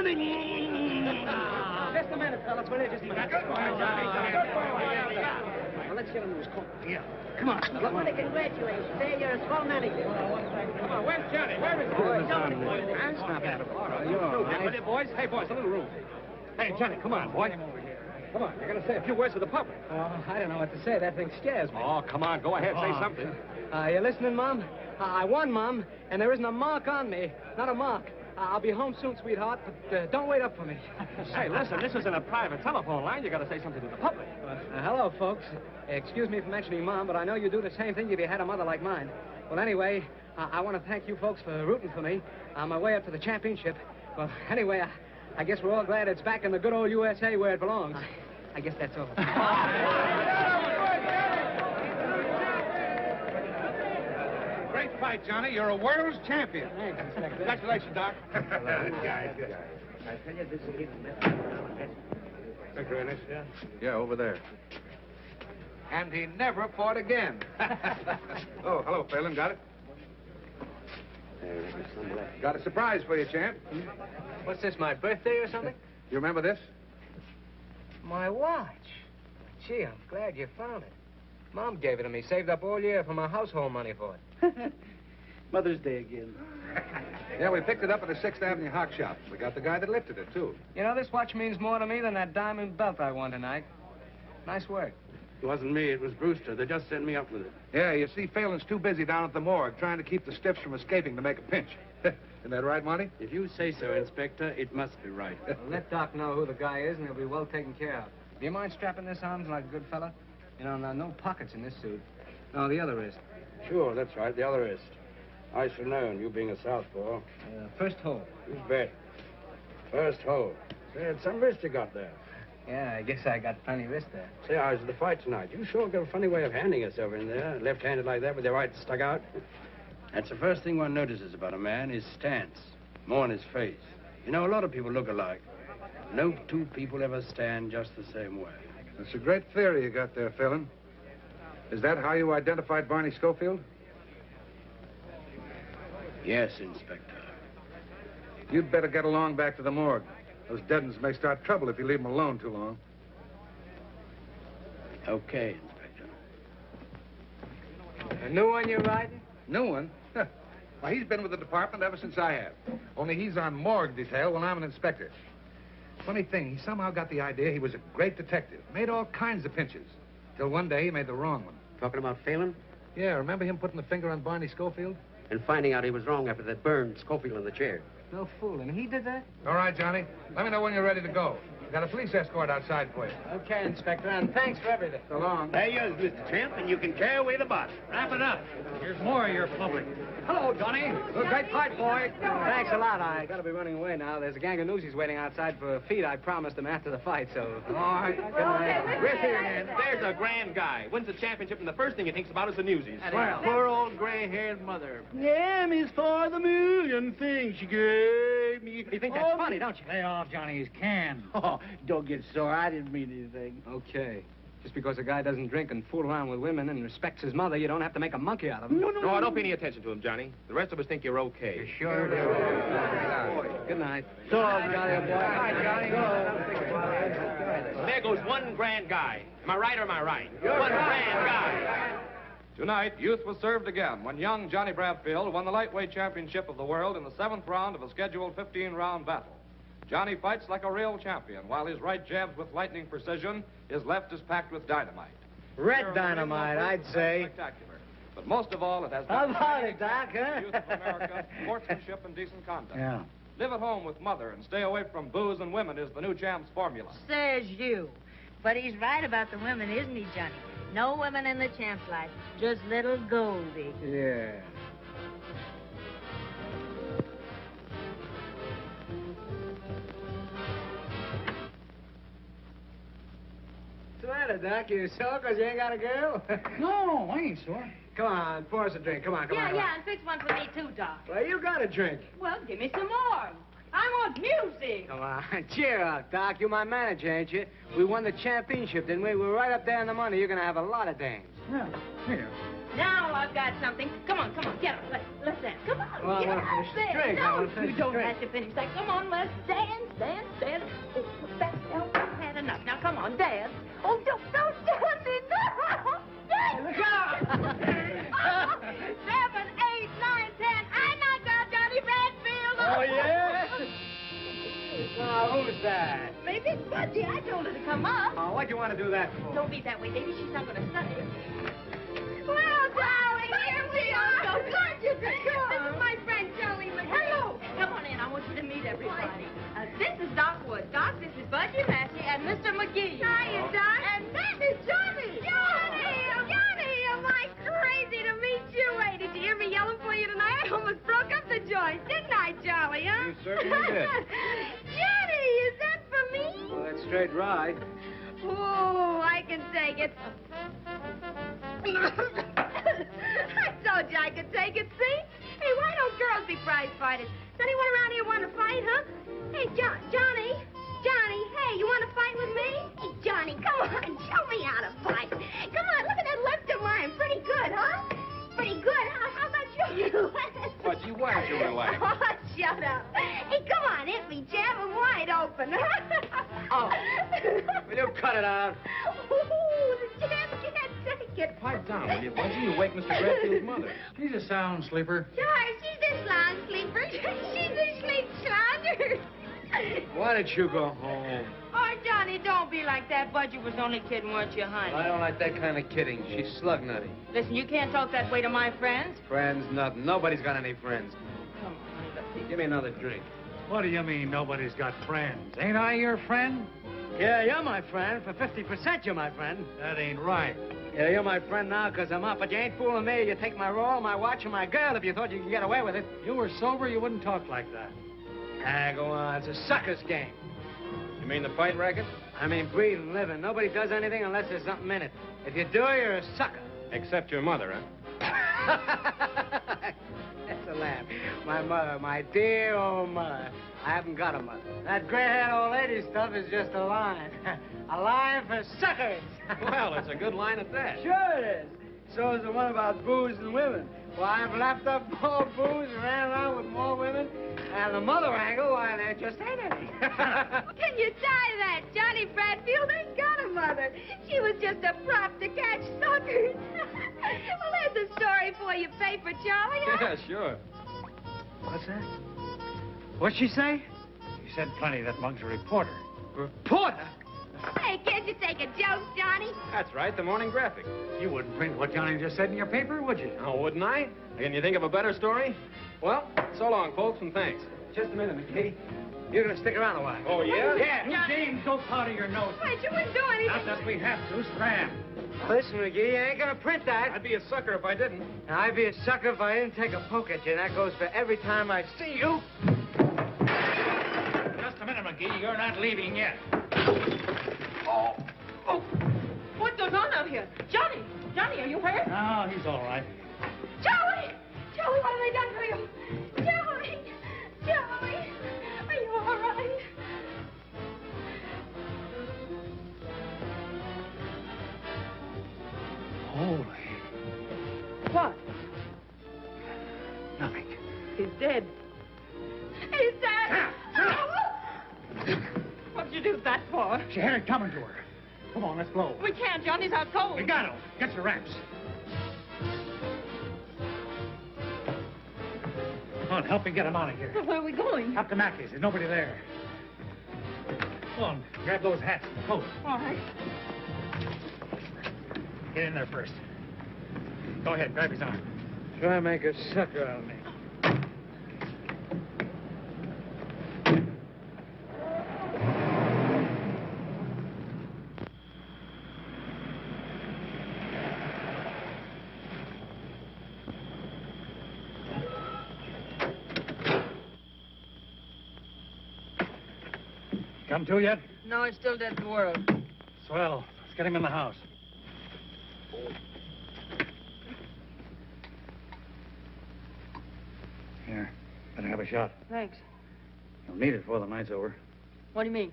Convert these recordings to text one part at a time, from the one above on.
Johnny. Just a minute, fellas. Will you just a minute? Good boy, Johnny. Good boy. Well, let's get him to his coat. Yeah. Come on. Well, what a congratulations. Hey, you're a swell manager. Come on, where's Johnny? Where is he? That's not bad. You're all right. Boys? Hey, boys, a little room. Hey, Johnny, come on, boy. Come on, you're going to say a few words to the public. I don't know what to say. That thing scares me. Oh, come on, go ahead, say something. You listening, Mom? I won, Mom, and there isn't a mark on me. Not a mark. I'll be home soon, sweetheart, but don't wait up for me. Say, listen, this isn't a private telephone line. You got to say something to the public. Hello, folks. Excuse me for mentioning Mom, but I know you'd do the same thing if you had a mother like mine. Well, anyway, I want to thank you folks for rooting for me on my way up to the championship. Well, anyway, I guess we're all glad it's back in the good old USA where it belongs. I guess that's all. Great fight, Johnny. You're a world's champion. Thanks, Inspector. Congratulations, Doc. Good guy. I tell you, this is even Inspector Ennis? Yeah. Yeah, over there. And he never fought again. Oh, hello, Phelan. Got it? Got a surprise for you, champ. What's this, my birthday or something? You remember this? My watch. Gee, I'm glad you found it. Mom gave it to me, saved up all year for my household money for it. Mother's Day again. Yeah, we picked it up at the 6th Avenue Hock Shop. We got the guy that lifted it, too. You know, this watch means more to me than that diamond belt I won tonight. Nice work. It wasn't me, it was Brewster. They just sent me up with it. Yeah, you see, Phelan's too busy down at the morgue trying to keep the stiffs from escaping to make a pinch. Isn't that right, Monty? If you say so, Inspector, it must be right. Well, let Doc know who the guy is, and he'll be well taken care of. Do you mind strapping this on like a good fella? You know, no pockets in this suit. No, the other wrist. Sure, that's right, the other wrist. I should know, and you being a southpaw. First hole. You bet. First hole. Say, it's some wrist you got there. Yeah, I guess I got plenty wrist there. Say, I was at the fight tonight. You sure got a funny way of handing yourself in there, left-handed like that with your right stuck out. That's the first thing one notices about a man, his stance, more in his face. You know, a lot of people look alike. No two people ever stand just the same way. That's a great theory you got there, Phelan. Is that how you identified Barney Schofield? Yes, Inspector. You'd better get along back to the morgue. Those dead ones may start trouble if you leave them alone too long. Okay, Inspector. A new one you're riding? New one? Why, he's been with the department ever since I have. Only he's on morgue detail when I'm an inspector. Funny thing, he somehow got the idea he was a great detective. Made all kinds of pinches. Till one day he made the wrong one. Talking about Phelan? Yeah, remember him putting the finger on Barney Schofield? And finding out he was wrong after that burned Schofield in the chair. No fooling. He did that? All right, Johnny. Let me know when you're ready to go. Got a police escort outside for you. Okay, Inspector, and thanks for everything. So long. There you is, Mr. Champ, and you can carry away the body. Wrap it up. Here's more of your public. Hello, Johnny. Great fight, boy. Thanks a lot. I gotta be running away now. There's a gang of newsies waiting outside for a feed I promised them after the fight, so... All right. Good night. We're here again. There's a grand guy. Wins the championship, and the first thing he thinks about is the newsies. Well, poor old gray-haired mother. M is for the million things she gave me. You think that's funny, don't you? Lay off Johnny's can. Oh, don't get sore. I didn't mean anything. Okay. Just because a guy doesn't drink and fool around with women and respects his mother, you don't have to make a monkey out of him. No. Don't pay any attention to him, Johnny. The rest of us think you're okay. You sure do. Good night. So long, Johnny, boy. Hi, Johnny. There goes one grand guy. Am I right or am I right? One grand guy. Tonight, youth was served again when young Johnny Bradfield won the lightweight championship of the world in the 7th round of a scheduled 15-round battle. Johnny fights like a real champion, while his right jabs with lightning precision, his left is packed with dynamite. Red dynamite, I'd say. Spectacular. But most of all, it has How been about it, Doc, huh? youth of America, sportsmanship and decent conduct. Yeah. Live at home with mother and stay away from booze and women is the new champ's formula. Says you. But he's right about the women, isn't he, Johnny? No women in the champ's life, just little Goldie. Yeah. What's the matter, Doc? You sore because you ain't got a girl? No, I ain't sore. Come on, pour us a drink. Come on, come on. Yeah, and fix one for me, too, Doc. Well, you got a drink. Well, give me some more. I want music. Come on, cheer up, Doc. You're my manager, ain't you? We won the championship, didn't we? We're right up there in the money. You're going to have a lot of dames. Yeah, here. Now I've got something. Come on, get up. Let's dance. Come on. Well, I get want up. to finish the There. drink. I No, want to finish you the don't drink. have to finish that. Come on, let's dance. Oh, that's had enough. Now, come on, dance. Oh, don't dance it. No. Look out! 7, 8, 9, 10. I knocked out Johnny Bradfield. Oh, yeah? Now, who's that? Maybe it's Budgie. I told her to come up. Oh, what'd you want to do that for? Don't be that way, baby. She's not going to study. Well, darling, here we are. So glad you could come. This is my friend, Joey McGee. Hello. Come on in. I want you to meet everybody. This is Doc Wood. Doc, this is Budgie Massey and Mr. McGee. Hiya, Doc. And that is Johnny. Johnny, am I crazy to meet you? Hey, did you hear me yelling for you tonight? I almost broke up the joint, didn't I, Joey, huh? You certainly did. Johnny, is that for me? Well, that's straight rye. Oh, I can take it. I told you I could take it, see? Hey, why don't girls be prize fighters? Does anyone around here want to fight, huh? Hey, Johnny, hey, you want to fight with me? Hey, Johnny, come on, show me how to fight. Come on, look at that left of mine. Pretty good, huh? Pretty good. How about you? But you weren't your relax. Oh, shut up. Hey, come on, hit me, jab him wide open. Oh. Will you cut it out? Ooh, the jab can't take it. Pipe down, will you, Budgie? You wake Mr. Bradfield's mother. She's a sound sleeper. Sure, she's a slang sleeper. She's a sleep slander. Why don't you go home? Oh, Johnny, don't be like that. Budgie was only kidding, weren't you, honey? I don't like that kind of kidding. She's slug nutty. Listen, you can't talk that way to my friends. Friends, nothing. Nobody's got any friends. Come on, honey, let's see. Give me another drink. What do you mean nobody's got friends? Ain't I your friend? Yeah, you're my friend. For 50%, you're my friend. That ain't right. Yeah, you're my friend now because I'm up, but you ain't fooling me. You take my roll, my watch, and my girl if you thought you could get away with it. You were sober, you wouldn't talk like that. Ah, go on. It's a sucker's game. You mean the fight racket? I mean, breathing, living. Nobody does anything unless there's something in it. If you do, you're a sucker. Except your mother, huh? That's a laugh. My mother, my dear old mother. I haven't got a mother. That gray-haired old lady stuff is just a line. A line for suckers. Well, it's a good line at that. Sure it is. So is the one about booze and women. Why, I've lapped up more booze and ran around with more women. And the mother angle, why, there just ain't any. Can you tie that? Johnny Bradfield ain't got a mother. She was just a prop to catch suckers. Well, there's a story for you, paper, Charlie. Yeah, sure. What's that? What'd she say? You said plenty. That mug's a reporter. Reporter? Hey, can't you take a joke, Johnny? That's right, the Morning Graphic. You wouldn't print what Johnny just said in your paper, would you? Oh, wouldn't I? Can you think of a better story? Well, so long, folks, and thanks. Just a minute, McKee. You're gonna stick around a while. Oh, yeah? Yeah. James, don't powder your nose. Wait, you wouldn't do anything. Not that we have to. Scram. Listen, McGee, you ain't gonna print that. I'd be a sucker if I didn't. Now, I'd be a sucker if I didn't take a poke at you, and that goes for every time I see you. Just a minute, McGee. You're not leaving yet. Oh, what goes on out here? Johnny, are you hurt? No, he's all right. Joey, what have they done to you? Joey, are you all right? Holy. What? Nothing. He's dead. He's dead. What'd you do that for? She had it coming to her. Come on, let's blow. We can't. Johnny's out cold. We got him. Get your wraps. Come on, help me get him out of here. Where are we going? Up to Mackey's. There's nobody there. Come on, grab those hats and coat. All right. Get in there first. Go ahead, grab his arm. Try to make a sucker out of me. Come to yet? No, it's still dead to the world. Swell. Let's get him in the house. Here, better have a shot. Thanks. You'll need it before the night's over. What do you mean?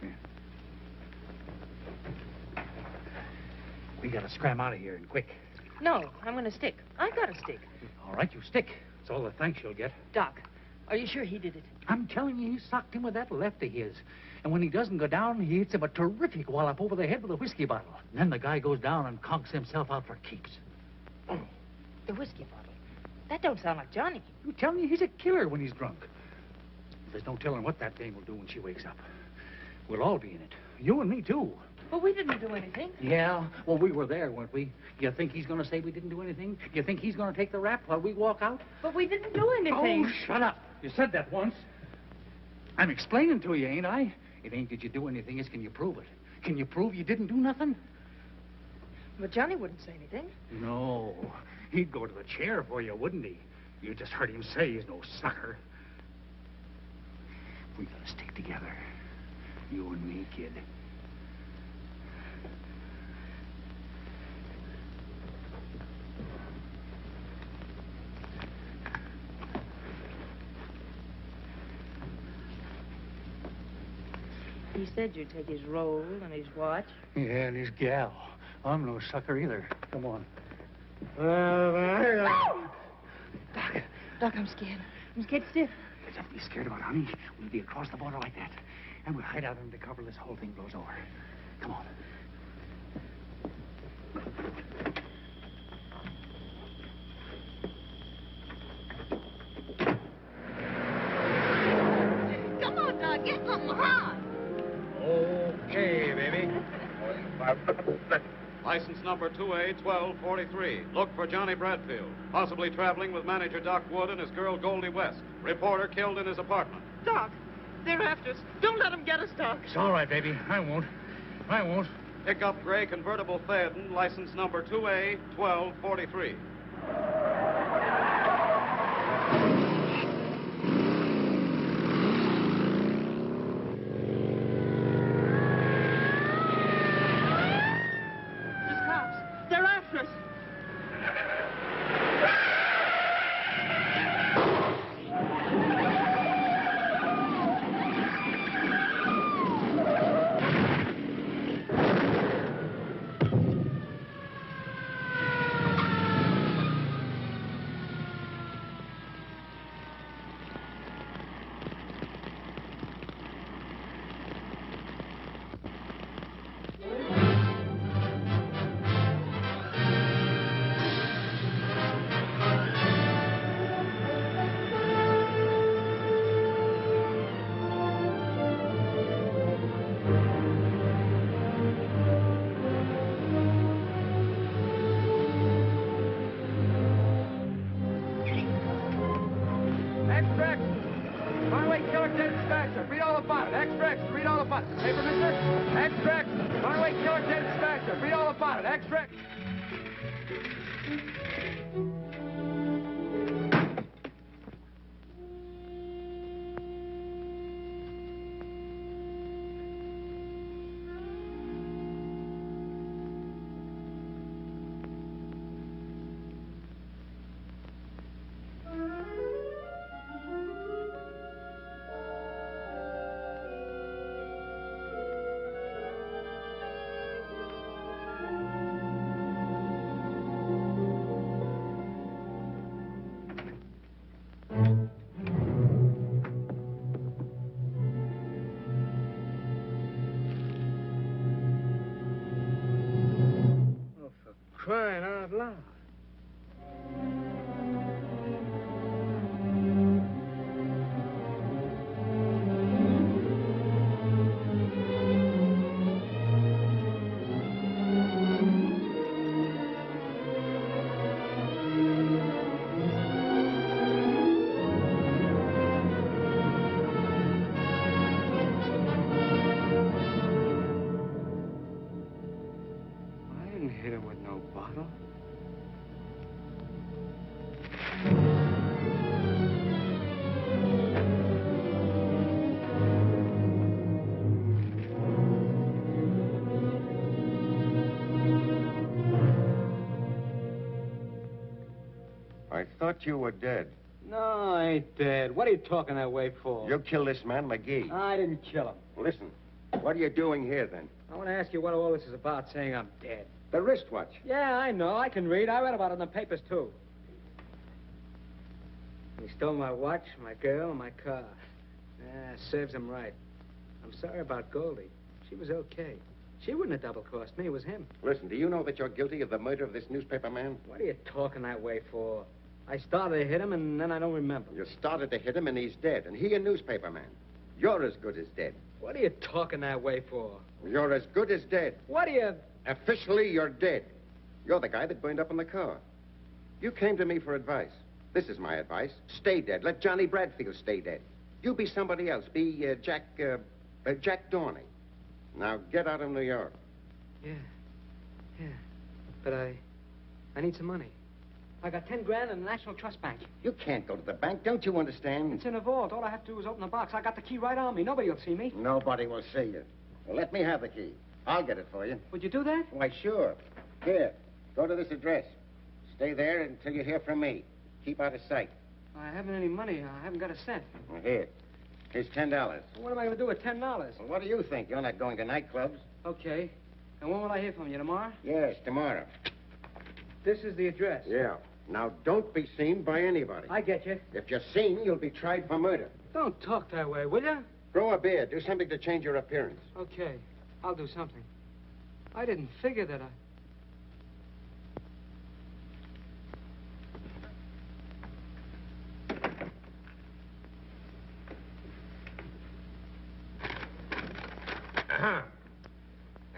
Here. We gotta scram out of here and quick. No, I'm going to stick. I got to stick. All right, you stick. It's all the thanks you'll get. Doc, are you sure he did it? I'm telling you, he socked him with that left of his. And when he doesn't go down, he hits him a terrific wallop over the head with a whiskey bottle. And then the guy goes down and conks himself out for keeps. The whiskey bottle. That don't sound like Johnny. You tell me he's a killer when he's drunk. There's no telling what that dame will do when she wakes up. We'll all be in it. You and me, too. But we didn't do anything. Yeah, well, we were there, weren't we? You think he's going to say we didn't do anything? You think he's going to take the rap while we walk out? But we didn't do anything. Oh, shut up. You said that once. I'm explaining to you, ain't I? It ain't did you do anything, it's can you prove it? Can you prove you didn't do nothing? But Johnny wouldn't say anything. No. He'd go to the chair for you, wouldn't he? You just heard him say he's no sucker. We gotta stick together. You and me, kid. He said you'd take his roll and his watch. Yeah, and his gal. I'm no sucker either. Come on. Doc, I'm scared. I'm scared stiff. Don't be scared about it, honey. We'll be across the border like that. And we'll hide out under cover this whole thing blows over. Come on. Come on, Doc. Get something hot. Okay, baby. License number 2A1243. Look for Johnny Bradfield, possibly traveling with manager Doc Wood and his girl Goldie West. Reporter killed in his apartment. Doc, they're after us. Don't let them get us, Doc. It's all right, baby. I won't. I won't. Pick up gray convertible Phaeton, license number 2A1243. They're after us. Extract. Runaway killer dead dispatcher. Read all about it. Extract. Read all about it. Paper, mister? Extract. Runaway killer dead dispatcher. Read all about it. Extract. Crying out loud. I didn't hit him with no bottle. I thought you were dead. No, I ain't dead. What are you talking that way for? You killed this man, McGee. I didn't kill him. Listen, what are you doing here, then? I want to ask you what all this is about, saying I'm dead. The wristwatch. Yeah, I know. I can read. I read about it in the papers, too. He stole my watch, my girl, my car. Yeah, serves him right. I'm sorry about Goldie. She was okay. She wouldn't have double-crossed me. It was him. Listen, do you know that you're guilty of the murder of this newspaper man? What are you talking that way for? I started to hit him, and then I don't remember. You started to hit him, and he's dead. And he a newspaper man. You're as good as dead. What are you talking that way for? You're as good as dead. What are you... Officially, you're dead. You're the guy that burned up in the car. You came to me for advice. This is my advice. Stay dead. Let Johnny Bradfield stay dead. You be somebody else. Be Jack Dorney. Now get out of New York. Yeah. But I need some money. I got 10 grand in the National Trust Bank. You can't go to the bank. Don't you understand? It's in a vault. All I have to do is open the box. I got the key right on me. Nobody will see me. Nobody will see you. Well, let me have the key. I'll get it for you. Would you do that? Why, sure. Here, go to this address. Stay there until you hear from me. Keep out of sight. I haven't any money. I haven't got a cent. Well, here. Here's $10. What am I going to do with $10? Well, what do you think? You're not going to nightclubs. Okay. And when will I hear from you? Tomorrow? Yes, tomorrow. This is the address. Yeah. Now, don't be seen by anybody. I get you. If you're seen, you'll be tried for murder. Don't talk that way, will you? Grow a beard. Do something to change your appearance. Okay. I'll do something. I didn't figure that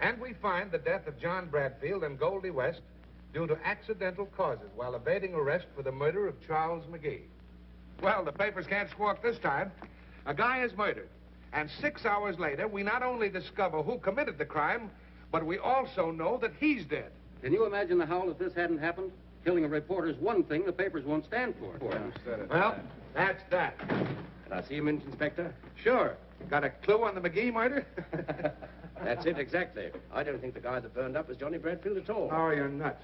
And we find the death of John Bradfield and Goldie West due to accidental causes while evading arrest for the murder of Charles McGee. Well, the papers can't squawk this time. A guy is murdered. And 6 hours later, we not only discover who committed the crime, but we also know that he's dead. Can you imagine the howl if this hadn't happened? Killing a reporter's one thing the papers won't stand for. Well, that's that. Can I see him, Inspector? Sure. Got a clue on the McGee murder? That's it, exactly. I don't think the guy that burned up was Johnny Bradfield at all. Oh, you're nuts.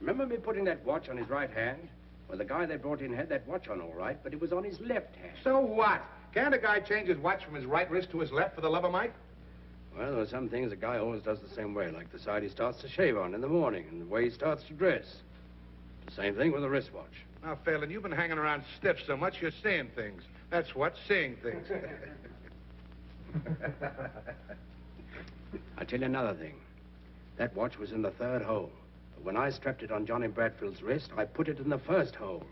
Remember me putting that watch on his right hand? Well, the guy they brought in had that watch on all right, but it was on his left hand. So what? Can't a guy change his watch from his right wrist to his left for the love of Mike? Well, there are some things a guy always does the same way, like the side he starts to shave on in the morning and the way he starts to dress. The same thing with a wristwatch. Now, Phelan, you've been hanging around stiff so much you're seeing things. That's what, seeing things. I'll tell you another thing. That watch was in the third hole. But when I strapped it on Johnny Bradfield's wrist, I put it in the first hole.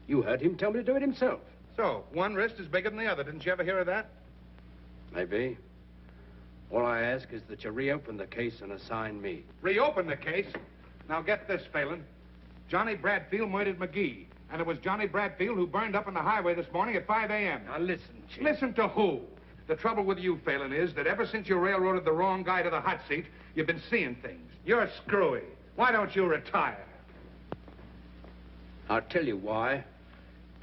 You heard him tell me to do it himself. So, one wrist is bigger than the other. Didn't you ever hear of that? Maybe. All I ask is that you reopen the case and assign me. Reopen the case? Now, get this, Phelan. Johnny Bradfield murdered McGee. And it was Johnny Bradfield who burned up on the highway this morning at 5 a.m. Now, listen, Chief. Listen to who? The trouble with you, Phelan, is that ever since you railroaded the wrong guy to the hot seat, you've been seeing things. You're screwy. Why don't you retire? I'll tell you why.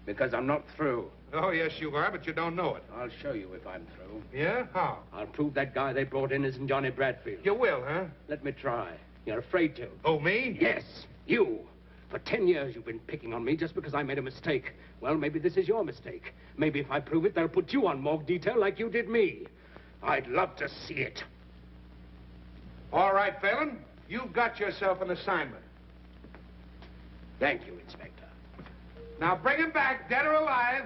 Because I'm not through. Oh, yes, you are, but you don't know it. I'll show you if I'm through. Yeah? How? I'll prove that guy they brought in isn't Johnny Bradfield. You will, huh? Let me try. You're afraid to. Oh, me? Yes, you. For 10 years you've been picking on me just because I made a mistake. Well, maybe this is your mistake. Maybe if I prove it, they'll put you on morgue detail like you did me. I'd love to see it. All right, Phelan. You've got yourself an assignment. Thank you, Inspector. Now bring him back, dead or alive.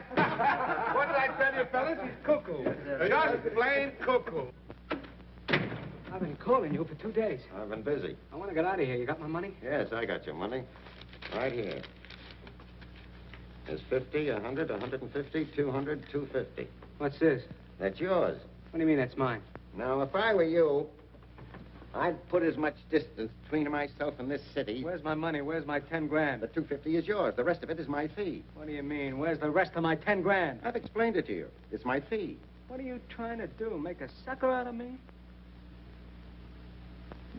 What did I tell you, fellas? He's cuckoo. Just plain cuckoo. I've been calling you for 2 days. I've been busy. I want to get out of here. You got my money? Yes, I got your money. Right here. There's 50, 100, 150, 200, 250. What's this? That's yours. What do you mean that's mine? Now, if I were you, I'd put as much distance between myself and this city. Where's my money? Where's my 10 grand? The 250 is yours. The rest of it is my fee. What do you mean? Where's the rest of my 10 grand? I've explained it to you. It's my fee. What are you trying to do? Make a sucker out of me?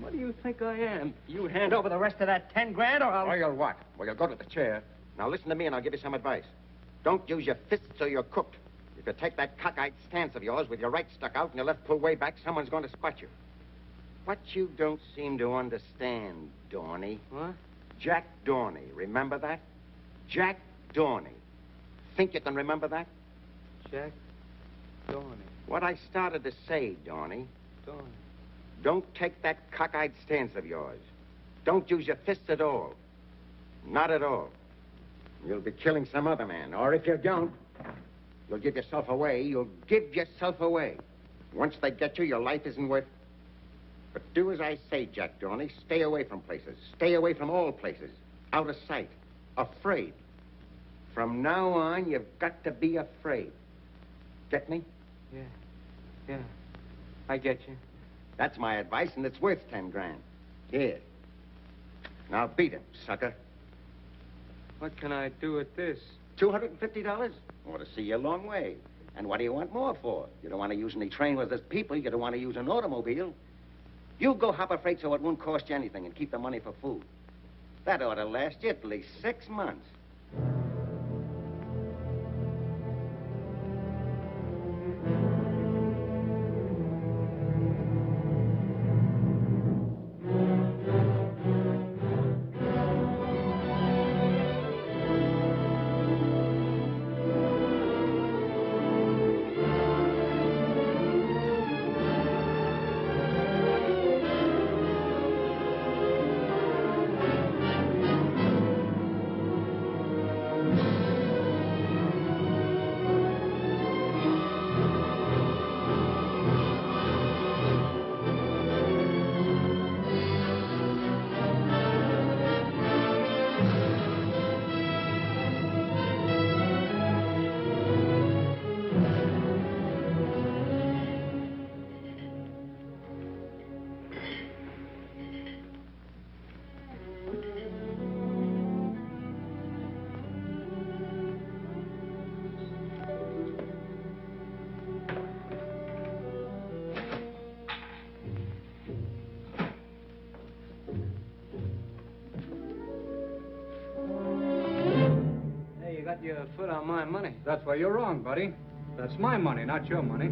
What do you think I am? You hand over the rest of that 10 grand or I'll... Or you'll what? Well, you'll go to the chair. Now, listen to me and I'll give you some advice. Don't use your fists or you're cooked. If you take that cockeyed stance of yours with your right stuck out and your left pulled way back, someone's going to spot you. What you don't seem to understand, Dorney. What? Jack Dorney. Remember that? Jack Dorney. Think you can remember that? Jack Dorney. What I started to say, Dorney. Dorney. Don't take that cockeyed stance of yours. Don't use your fists at all. Not at all. You'll be killing some other man. Or if you don't, you'll give yourself away. You'll give yourself away. Once they get you, your life isn't worth... But do as I say, Jack Dorney. Stay away from places. Stay away from all places. Out of sight. Afraid. From now on, you've got to be afraid. Get me? Yeah. I get you. That's my advice, and it's worth 10 grand. Here. Now beat him, sucker. What can I do with this? $250? Ought to see you a long way. And what do you want more for? You don't want to use any train where there's people. You don't want to use an automobile. You go Hopper Freight so it won't cost you anything and keep the money for food. That ought to last you at least 6 months. Your foot on my money. That's where you're wrong, buddy. That's my money, not your money.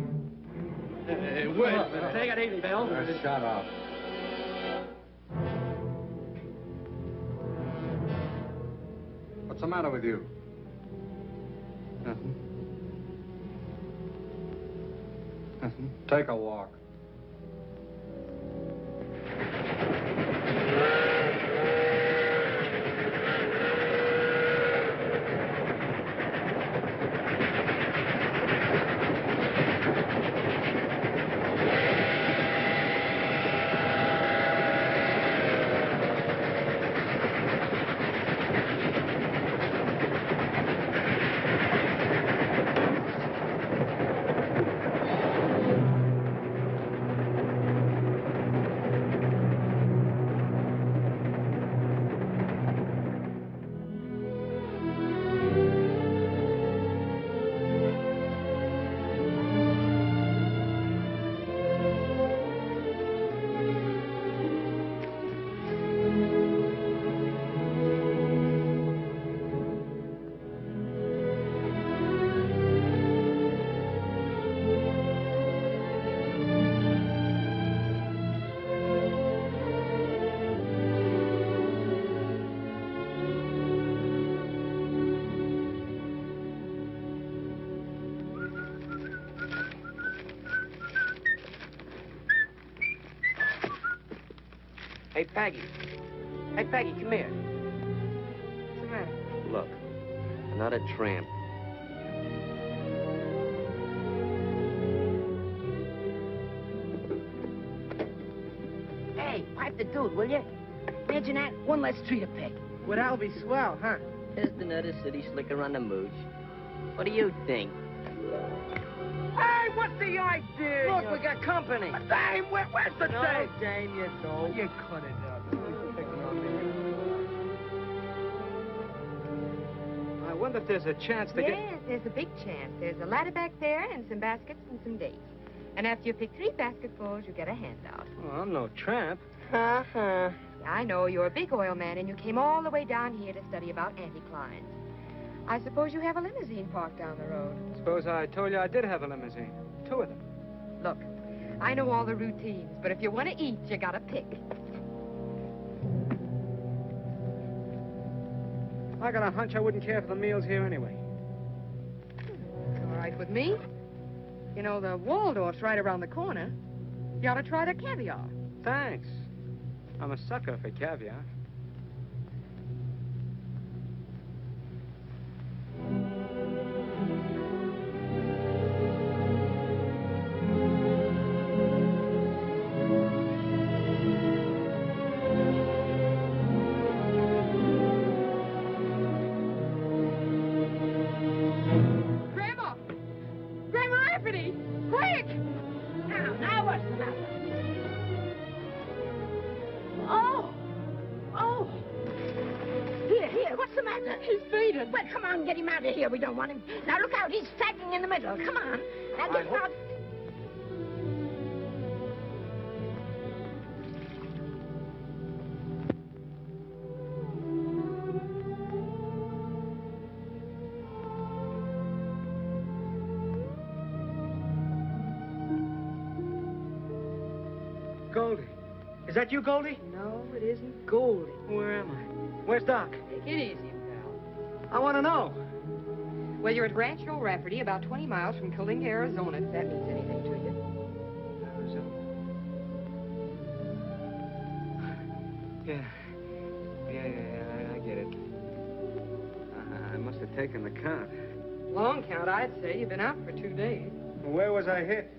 Wait. Take it easy, Bill. Shut up. What's the matter with you? Nothing. Take a walk. Hey, Peggy. Hey, Peggy, come here. What's the matter? Look, another tramp. Hey, pipe the dude, will you? Imagine that. One less tree to pick. Well, that'll be swell, huh? Just another city slicker on the mooch. What do you think? Hey, what's the idea? Look, we got company. Dame, where's the No, dame? Dame, you don't. You cut it out. I wonder if there's a chance to get... Yes, there's a big chance. There's a ladder back there and some baskets and some dates. And after you pick 3 basketfuls, you get a handout. Oh, I'm no tramp. Uh-huh. Yeah, I know. You're a big oil man, and you came all the way down here to study about anticlines. I suppose you have a limousine parked down the road. Suppose I told you I did have a limousine. 2 of them. Look, I know all the routines, but if you want to eat, you gotta pick. I got a hunch I wouldn't care for the meals here anyway. All right with me. You know, the Waldorf's right around the corner. You ought to try the caviar. Thanks. I'm a sucker for caviar. Grandma! Grandma Anthony! Quick! Now what's the matter? Oh! Here, what's the matter? He's bleeding. Well, come on, get him out of here. We don't want him. Now, look out, he's sagging in the middle. Come on. Now, get out. Goldie. Is that you, Goldie? No, it isn't Goldie. Where am I? Where's Doc? Take it easy, pal. I want to know. Well, you're at Rancho Rafferty, about 20 miles from Coalinga, Arizona, if that means anything to you. Yeah, I get it. I must have taken the count. Long count, I'd say. You've been out for 2 days. Where was I hit?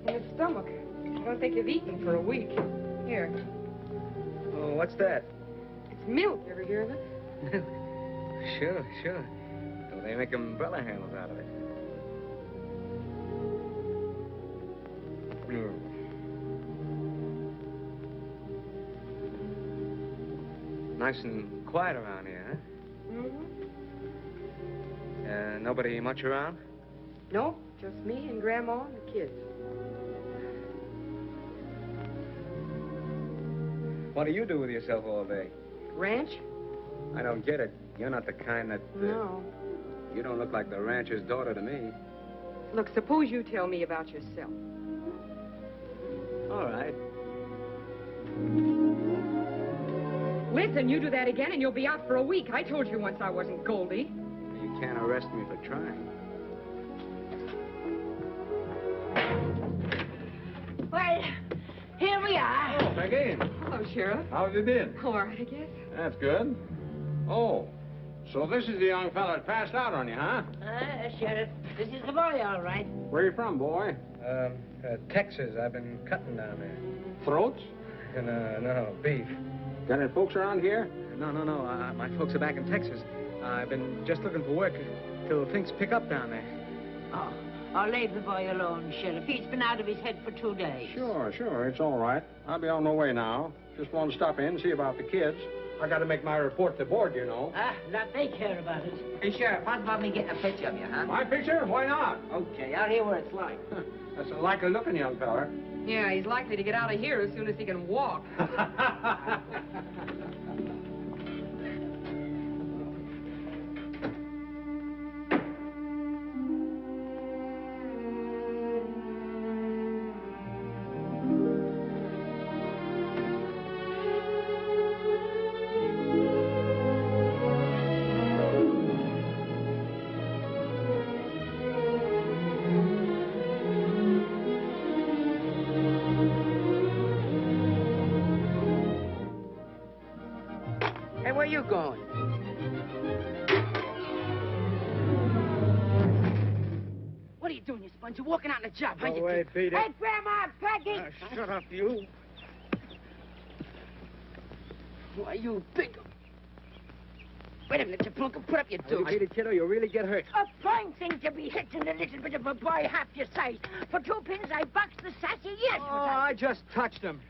In the stomach. I don't think you've eaten for a week. Here. Oh, what's that? It's milk. Ever hear of it? Sure. So they make umbrella handles out of it. Nice and quiet around here, huh? Mm-hmm. Nobody much around? No, just me and Grandma and the kids. What do you do with yourself all day? Ranch? I don't get it. You're not the kind that... No. You don't look like the rancher's daughter to me. Look, suppose you tell me about yourself. All right. Listen, you do that again and you'll be out for a week. I told you once I wasn't Goldie. You can't arrest me for trying. Well, here we are. Oh, Peggy. Hello, Sheriff. How have you been? All right, I guess. That's good. Oh, so this is the young fella that passed out on you, huh? Sheriff, this is the boy, all right. Where are you from, boy? Texas. I've been cutting down there. Throats? No, beef. Got any folks around here? No. My folks are back in Texas. I've been just looking for work till things pick up down there. Oh, leave the boy alone, Sheriff. He's been out of his head for 2 days. Sure. It's all right. I'll be on my way now. Just want to stop in and see about the kids. I got to make my report to board, you know. Not they care about it. Hey, Sheriff, how's about me getting a picture of you, huh? My picture? Why not? Okay, out here where it's like. That's a likely-looking young fella. Yeah, he's likely to get out of here as soon as he can walk. Hey, where you going? What are you doing, you sponge? You're walking out on the job, huh? Go away, Peter. Hey, Grandma, Peggy! Shut up, you. Why, you big... Wait a minute, you punk, put up your You dukes. beat it, kiddo, you'll really get hurt. A fine thing to be hitting a little bit of a boy half your size. For 2 pins, I boxed the sassy years. Oh, I just touched him.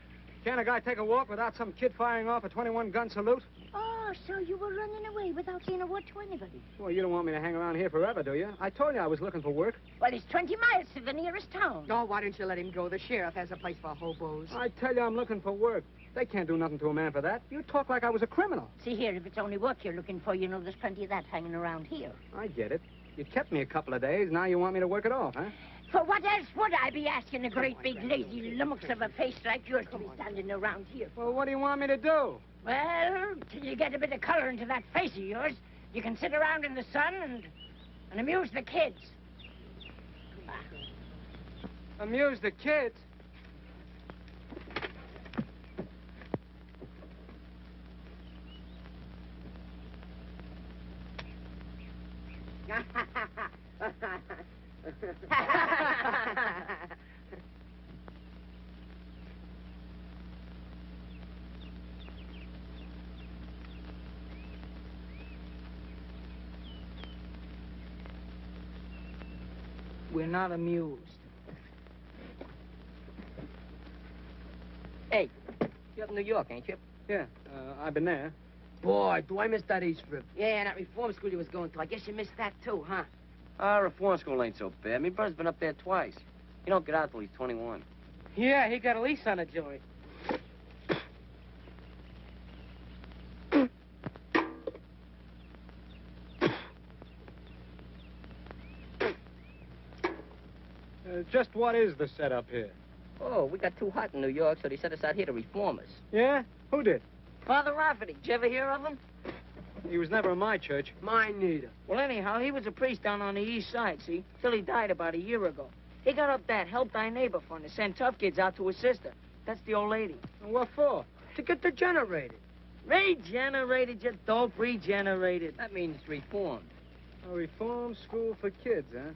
Can't a guy take a walk without some kid firing off a 21-gun salute? Oh, so you were running away without saying a word to anybody. Well, you don't want me to hang around here forever, do you? I told you I was looking for work. Well, it's 20 miles to the nearest town. Oh, why don't you let him go? The sheriff has a place for hobos. I tell you I'm looking for work. They can't do nothing to a man for that. You talk like I was a criminal. See here, if it's only work you're looking for, you know there's plenty of that hanging around here. I get it. You kept me a couple of days. Now you want me to work it off, huh? For what else would I be asking a great big lazy lummox of a face like yours to be standing around here? Well, what do you want me to do? Well, till you get a bit of color into that face of yours, you can sit around in the sun and amuse the kids. Amuse the kids? We're not amused. Hey, you're up in New York, ain't you? Yeah, I've been there. Boy, do I miss that East Rib. Yeah, and that reform school you was going to. I guess you missed that, too, huh? Our reform school ain't so bad. My brother's been up there twice. He don't get out till he's 21. Yeah, he got a lease on a joint. Just what is the setup here? Oh, we got too hot in New York, so they sent us out here to reform us. Yeah? Who did? Father Rafferty. Did you ever hear of him? He was never in my church. Mine neither. Well, anyhow, he was a priest down on the east side, see? Till he died about a year ago. He got up that Help Thy Neighbor fund to send tough kids out to his sister. That's the old lady. And what for? To get degenerated. Regenerated, you dope, regenerated. That means reformed. A reform school for kids, huh?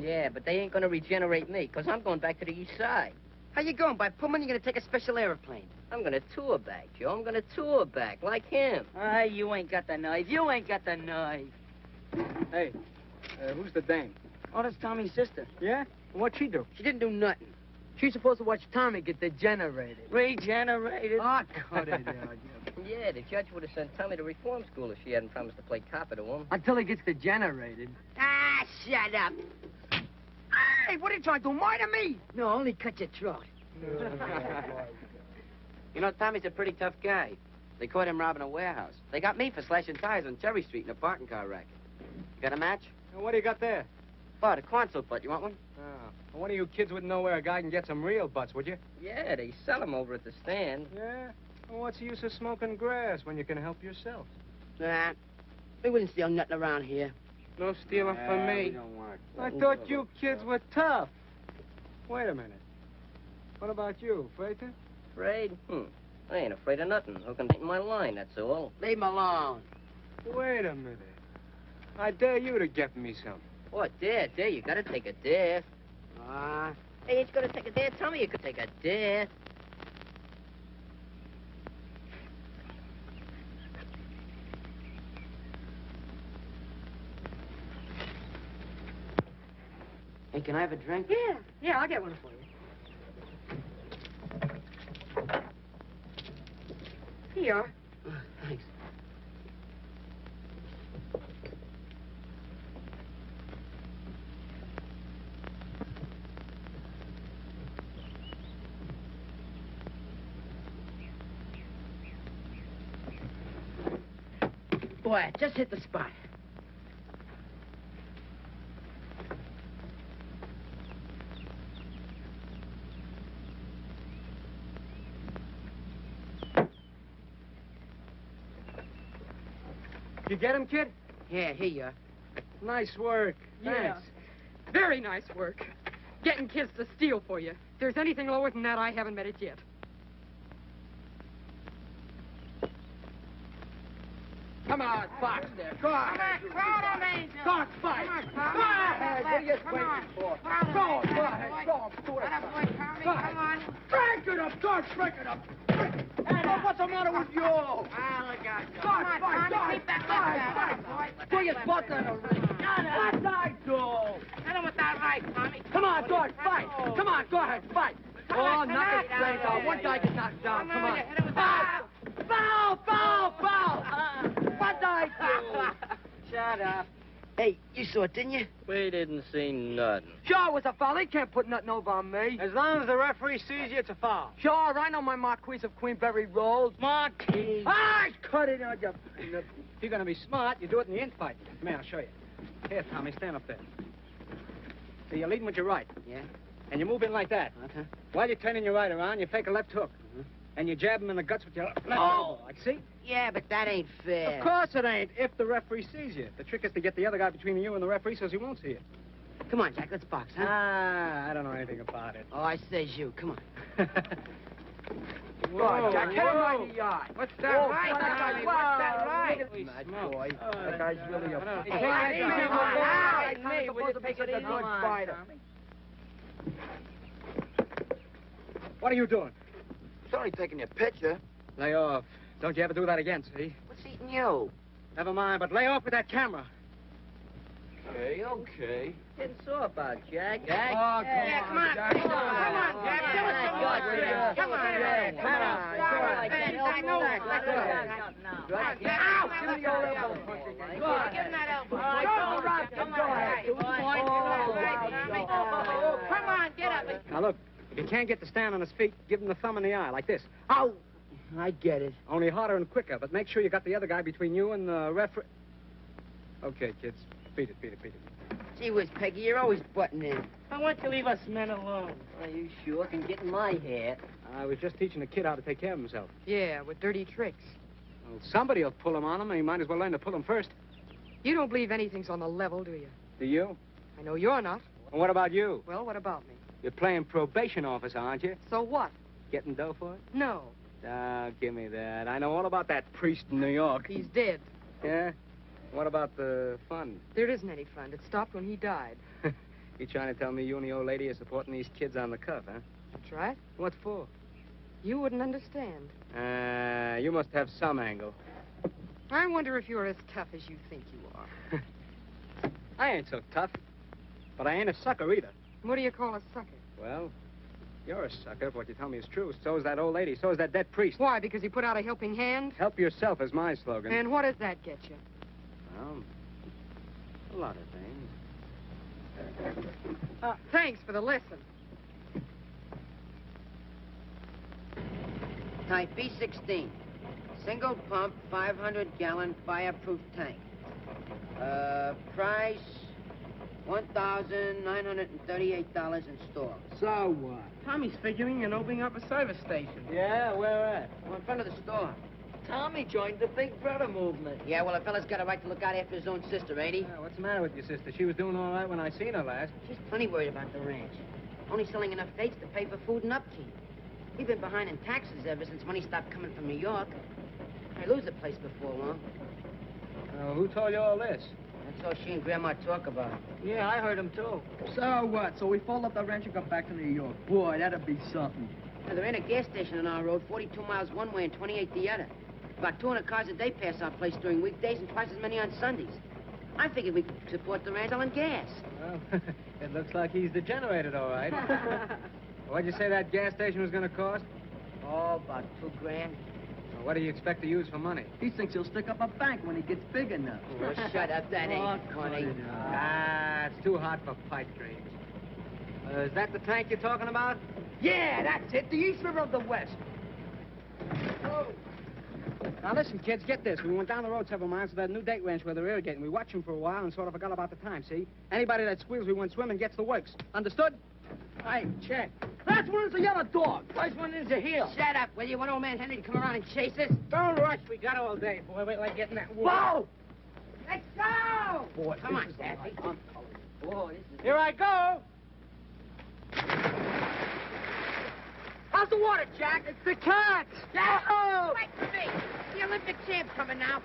Yeah, but they ain't gonna regenerate me, because I'm going back to the east side. How you going? By Pullman, you're gonna take a special airplane. I'm gonna tour back, Joe. I'm gonna tour back, like him. You ain't got the nerve. You ain't got the nerve. Hey, who's the dame? Oh, that's Tommy's sister. Yeah? What'd she do? She didn't do nothing. She's supposed to watch Tommy get degenerated. Regenerated? Oh, cut it out. Yeah, the judge would have sent Tommy to reform school if she hadn't promised to play copper to him. Until he gets degenerated. Ah, shut up. Hey, what are you trying to do, murder me? No, only cut your throat. You know, Tommy's a pretty tough guy. They caught him robbing a warehouse. They got me for slashing tires on Cherry Street in a parking car racket. Got a match? And what do you got there? Oh, the corn soup butt. You want one? Oh. Well, one of you kids wouldn't know where a guy can get some real butts, would you? Yeah, they sell them over at the stand. Yeah? Well, what's the use of smoking grass when you can help yourself? Nah, we wouldn't steal nothing around here. No stealing from me. I thought you kids were tough. Wait a minute. What about you, Frater? Afraid? I ain't afraid of nothing. Who can take my line, that's all. Leave him alone. Wait a minute. I dare you to get me some. What, dare? You gotta take a dare. Hey, ain't you gonna take a dare? Tell me you could take a dare. Hey, can I have a drink? Yeah, I'll get one for you. Here you are. Thanks. Boy, just hit the spot. You get him, kid? Yeah, here you are. Nice work. Yeah. Thanks. Very nice work. Getting kids to steal for you. If there's anything lower than that, I haven't met it yet. Come on, Fox there. Go on. Fox, fight. Go ahead. What are you waiting for? Go ahead. Go do it. Come on. Break it up, George. Break it up. Hey, what's the matter with you? Come on, Tommy. Keep that left boy. Put your butt in the ring. What I do? Hit him with that right, Tommy. Come on, George. Fight. Come on, go ahead. Fight. Oh, knock his brains out. One guy gets knocked down. Come on. Foul! What I do? Shut up. Hey, you saw it, didn't you? We didn't see nothing. Sure, it was a foul. He can't put nothing over on me. As long as the referee sees you, it's a foul. Sure, I know my Marquise of Queenberry rolls. Marquise. Cut it out, you... If you're going to be smart, you do it in the infight. Come here, I'll show you. Here, Tommy, stand up there. So you're leading with your right. Yeah? And you move in like that. Okay. While you're turning your right around, you fake a left hook. And you jab him in the guts with your left elbow. Like, see? Yeah, but that ain't fair. Of course it ain't, if the referee sees you. The trick is to get the other guy between you and the referee so he won't see you. Come on, Jack, let's box, huh? I don't know anything about it. Oh, I says you. Come on. Whoa, Go on, Jack. Hit him whoa. right in the yard. What's that right, Tommy? What's that right? Mad boy. That guy's really a... Hey, Take hey, it easy, hey, man. Me, will you take it easy? Good fighter. What are you doing? It's only taking your picture. Lay off. Don't you ever do that again, see? What's eating you? Never mind, but lay off with that camera. Okay. Getting sore about Jack. Jack? Oh, Yeah, come on. Jack. Come on, Jack. Give us some more tricks. Come on. I know it. Let's go. Ow! Give me your elbow. Give him that elbow. Go, Rob. Come on. Come on, get up. Now, look, if you can't get to stand on his feet, give him the thumb in the eye, like this. Ow! I get it. Only harder and quicker, but make sure you got the other guy between you and the referee. Okay, kids. Beat it. Gee whiz, Peggy, you're always butting in. I want to leave us men alone. Well, you sure can get in my hair. I was just teaching the kid how to take care of himself. Yeah, with dirty tricks. Well, somebody will pull him on him, and he might as well learn to pull him first. You don't believe anything's on the level, do you? Do you? I know you're not. And what about you? Well, what about me? You're playing probation officer, aren't you? So what? Getting dough for it? No. Ah, give me that. I know all about that priest in New York. He's dead. Yeah? What about the fund? There isn't any fund. It stopped when he died. You trying to tell me you and the old lady are supporting these kids on the cuff, huh? That's right. What for? You wouldn't understand. You must have some angle. I wonder if you're as tough as you think you are. I ain't so tough. But I ain't a sucker either. What do you call a sucker? Well, you're a sucker if what you tell me is true. So is that old lady. So is that dead priest. Why? Because he put out a helping hand? Help yourself is my slogan. And what does that get you? Well, a lot of things. Thanks for the lesson. Type B16. Single pump, 500-gallon fireproof tank. Price, $1,938 in store. So what? Tommy's figuring on opening up a service station. Yeah, where at? Well, in front of the store. Tommy joined the Big Brother movement. Yeah, well, a fella's got a right to look out after his own sister, ain't he? Yeah, what's the matter with your sister? She was doing all right when I seen her last. She's plenty worried about the ranch. Only selling enough dates to pay for food and upkeep. We've been behind in taxes ever since money stopped coming from New York. I lose the place before long. Who told you all this? That's all she and Grandma talk about. Yeah, I heard him too. So what? So we fold up the ranch and come back to New York. Boy, that'd be something. Now, there ain't a gas station on our road, 42 miles one way and 28 the other. About 200 cars a day pass our place during weekdays and twice as many on Sundays. I figured we could support the ranch on gas. Well, it looks like he's degenerated, all right. What'd you say that gas station was going to cost? Oh, about $2 grand. Well, what do you expect to use for money? He thinks he'll stick up a bank when he gets big enough. Oh, shut up. That ain't funny. It's too hot for pipe dreams. Is that the tank you're talking about? Yeah, that's it. The East River of the West. Oh. Now, listen, kids, get this. We went down the road several miles to that new date ranch where they're irrigating. We watched them for a while and sort of forgot about the time, see? Anybody that squeals we went swimming gets the works. Understood? Hey, check. Last one is a yellow dog. First one is a heel. Shut up, will you? Want old man Henry to come around and chase us? Don't rush. We got all day, boy. Wait till I get in that water. Whoa! Let's go! Boy, come on, Daffy. Whoa, this is... Here I go. How's the water, Jack? It's the cat. Oh! Wait for me. The Olympic champ's coming now.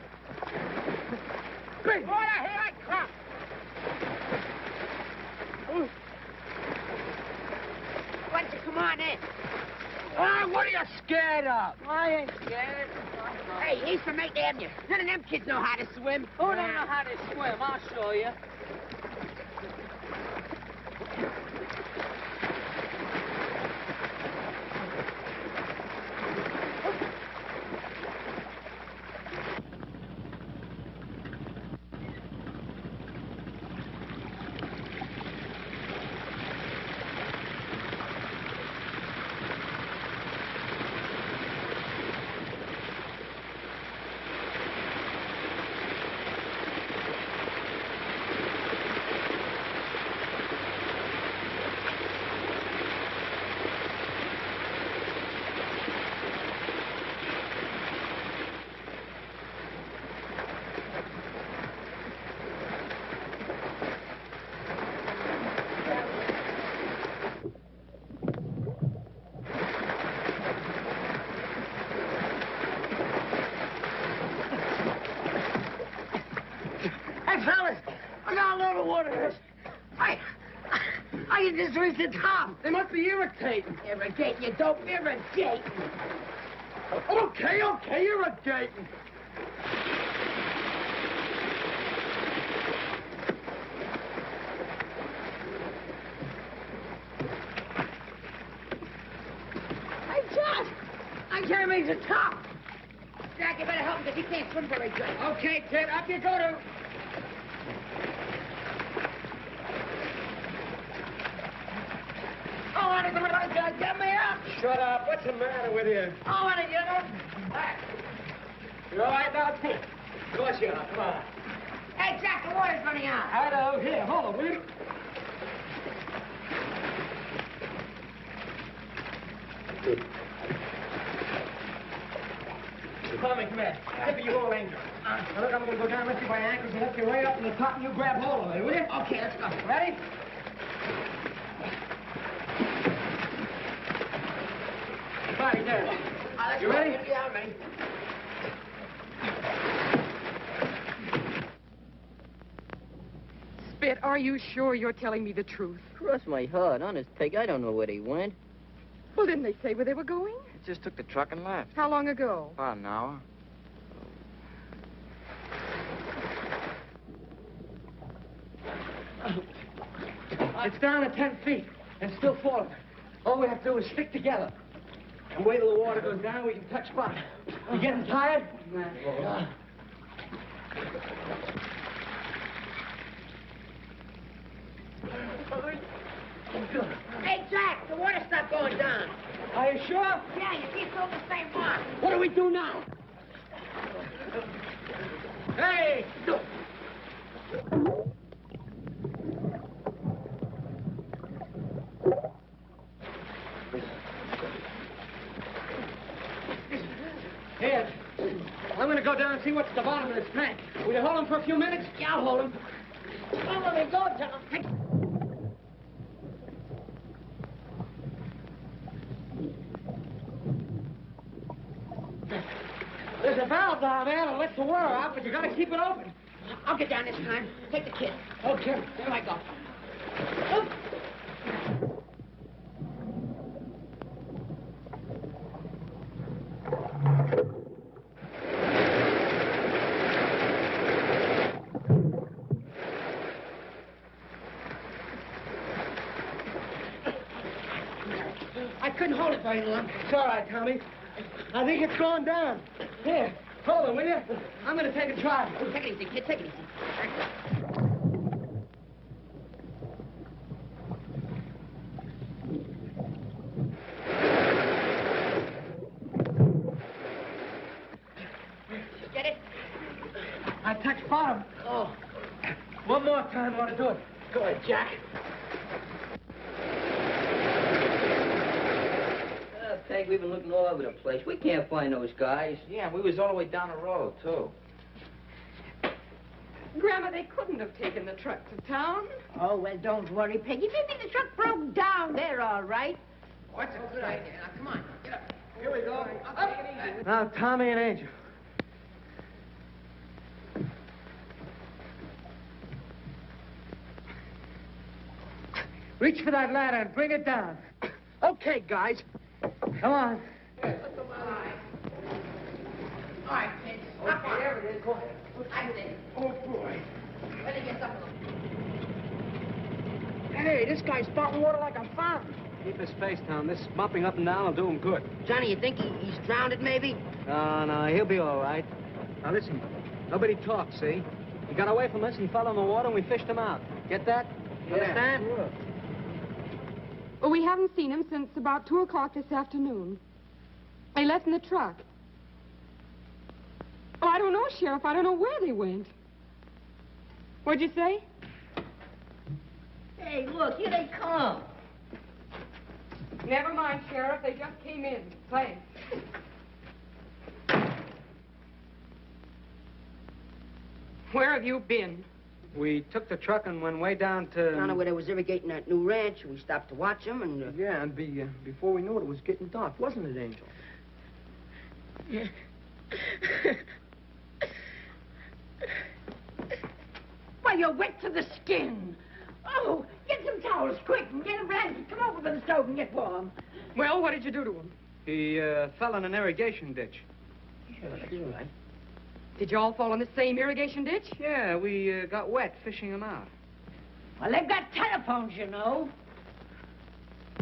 Big water, here I come. Why don't you come on in? Ah, what are you scared of? I ain't scared. Hey, he's from 8th Avenue. None of them kids know how to swim. Who don't know how to swim? I'll show you. I can just reach the top. They must be irritating. Irrigating, you dope. Irrigating. Okay, irrigating. I'm telling him he's a top. Jack, you better help him because he can't swim very good. Okay, Ted, up you go to... Oh, I want to get me up. Shut up. What's the matter with you? I want to get up. You all right now, Ted? Of course you are. Come on. Hey, Jack, the water's running out. Hello. Here, hold on, will you? Tommy, come here. Tip of your old angel. Now, look, I'm going to go down, lift you by your ankles, and lift you right up to the top, and you grab hold of it, will you? Okay, let's go. Ready? Body there. You ready? Yeah, I'm ready. Spit, are you sure you're telling me the truth? Cross my heart. Honest, Peg, I don't know where they went. Well, didn't they say where they were going? Just took the truck and left. How long ago? About an hour. It's down to 10 feet and still falling. All we have to do is stick together. And wait till the water goes down, we can touch bottom. You getting tired? Hey, Jack, the water stopped going down. Are you sure? Yeah, you see it's all the same mark. What do we do now? Hey! Here, I'm going to go down and see what's at the bottom of this tank. Will you hold him for a few minutes? Yeah, I'll hold him. Oh, let me go, Tom. There's a valve down there that lets the water out, but you got to keep it open. I'll get down this time. Take the kid. Okay. There I go. I couldn't hold it very long. It's all right, Tommy. I think it's going down. Here, hold it, will you? I'm going to take a try. Take it easy, kid. Take it easy. Get it? I touched bottom. Oh. One more time, I want to do it. Go ahead, Jack. Peg, we've been looking all over the place. We can't find those guys. Yeah, we was all the way down the road, too. Grandma, they couldn't have taken the truck to town. Oh, well, don't worry, Peggy. Maybe the truck broke down. They're all right. What's a good idea? Now, come on. Get up. Here we go. Up. Now, Tommy and Angel. Reach for that ladder and bring it down. Okay, guys. Come on. All right, kids. Up on. There it is. Go ahead. That's it. Oh, boy. Ready to get up. Hey, this guy's spouting water like a fountain. Keep his face down. This bumping up and down will do him good. Johnny, you think he's drowned, maybe? No, he'll be all right. Now, listen. Nobody talks, see? He got away from us, he fell in the water, and we fished him out. Get that? Yeah, Understand? sure. Well, we haven't seen him since about 2 o'clock this afternoon. They left in the truck. Oh, I don't know, Sheriff. I don't know where they went. What'd you say? Hey, look, here they come. Never mind, Sheriff. They just came in. Thanks. Where have you been? We took the truck and went way down to... Down to where they was irrigating that new ranch. We stopped to watch them, and... Yeah, and before we knew it, it was getting dark, wasn't it, Angel? Yeah. Why, you're wet to the skin. Oh, get some towels, quick, and get a blanket. Come over to the stove and get warm. Well, what did you do to him? He fell in an irrigation ditch. Sure, that's all right. Did you all fall in the same irrigation ditch? Yeah, we got wet fishing him out. Well, they've got telephones, you know.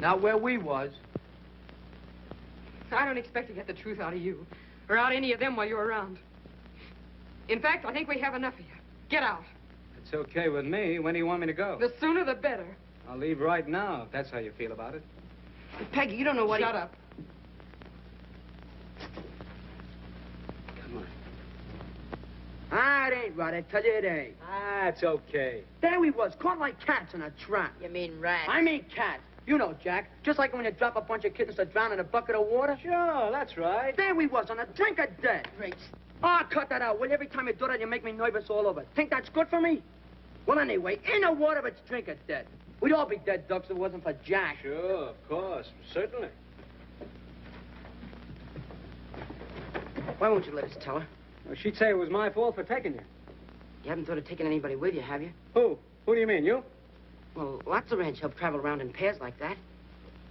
Not where we was. I don't expect to get the truth out of you, or out of any of them while you're around. In fact, I think we have enough of you. Get out. It's okay with me. When do you want me to go? The sooner the better. I'll leave right now, if that's how you feel about it. Peggy, you don't know what Shut up. Come on. Ah, it ain't right. I tell you it ain't. Ah, it's okay. There we was, caught like cats in a trap. You mean rats? I mean cats. You know, Jack. Just like when you drop a bunch of kittens to drown in a bucket of water. Sure, that's right. There we was, on the drink of death. Great. Ah, cut that out. Well, every time you do that, you make me nervous all over. Think that's good for me? Well, anyway, in the water, it's drink of death. We'd all be dead ducks if it wasn't for Jack. Sure, of course. Certainly. Why won't you let us tell her? Well, she'd say it was my fault for taking you. You haven't thought of taking anybody with you, have you? Who? Who do you mean, you? Well, lots of ranch help travel around in pairs like that.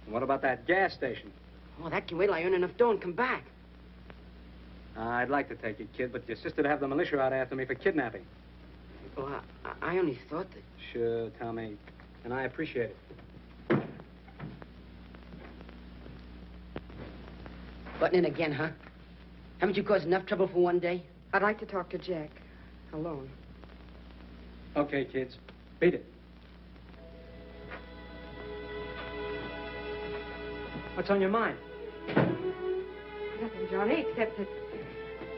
What about that gas station? Oh, that can wait till I earn enough dough and come back. I'd like to take you, kid, but your sister'd have the militia out after me for kidnapping. Well, I only thought that... Sure, Tommy. And I appreciate it. Butting in again, huh? Haven't you caused enough trouble for one day? I'd like to talk to Jack. Alone. Okay, kids. Beat it. What's on your mind? Nothing, Johnny, except that...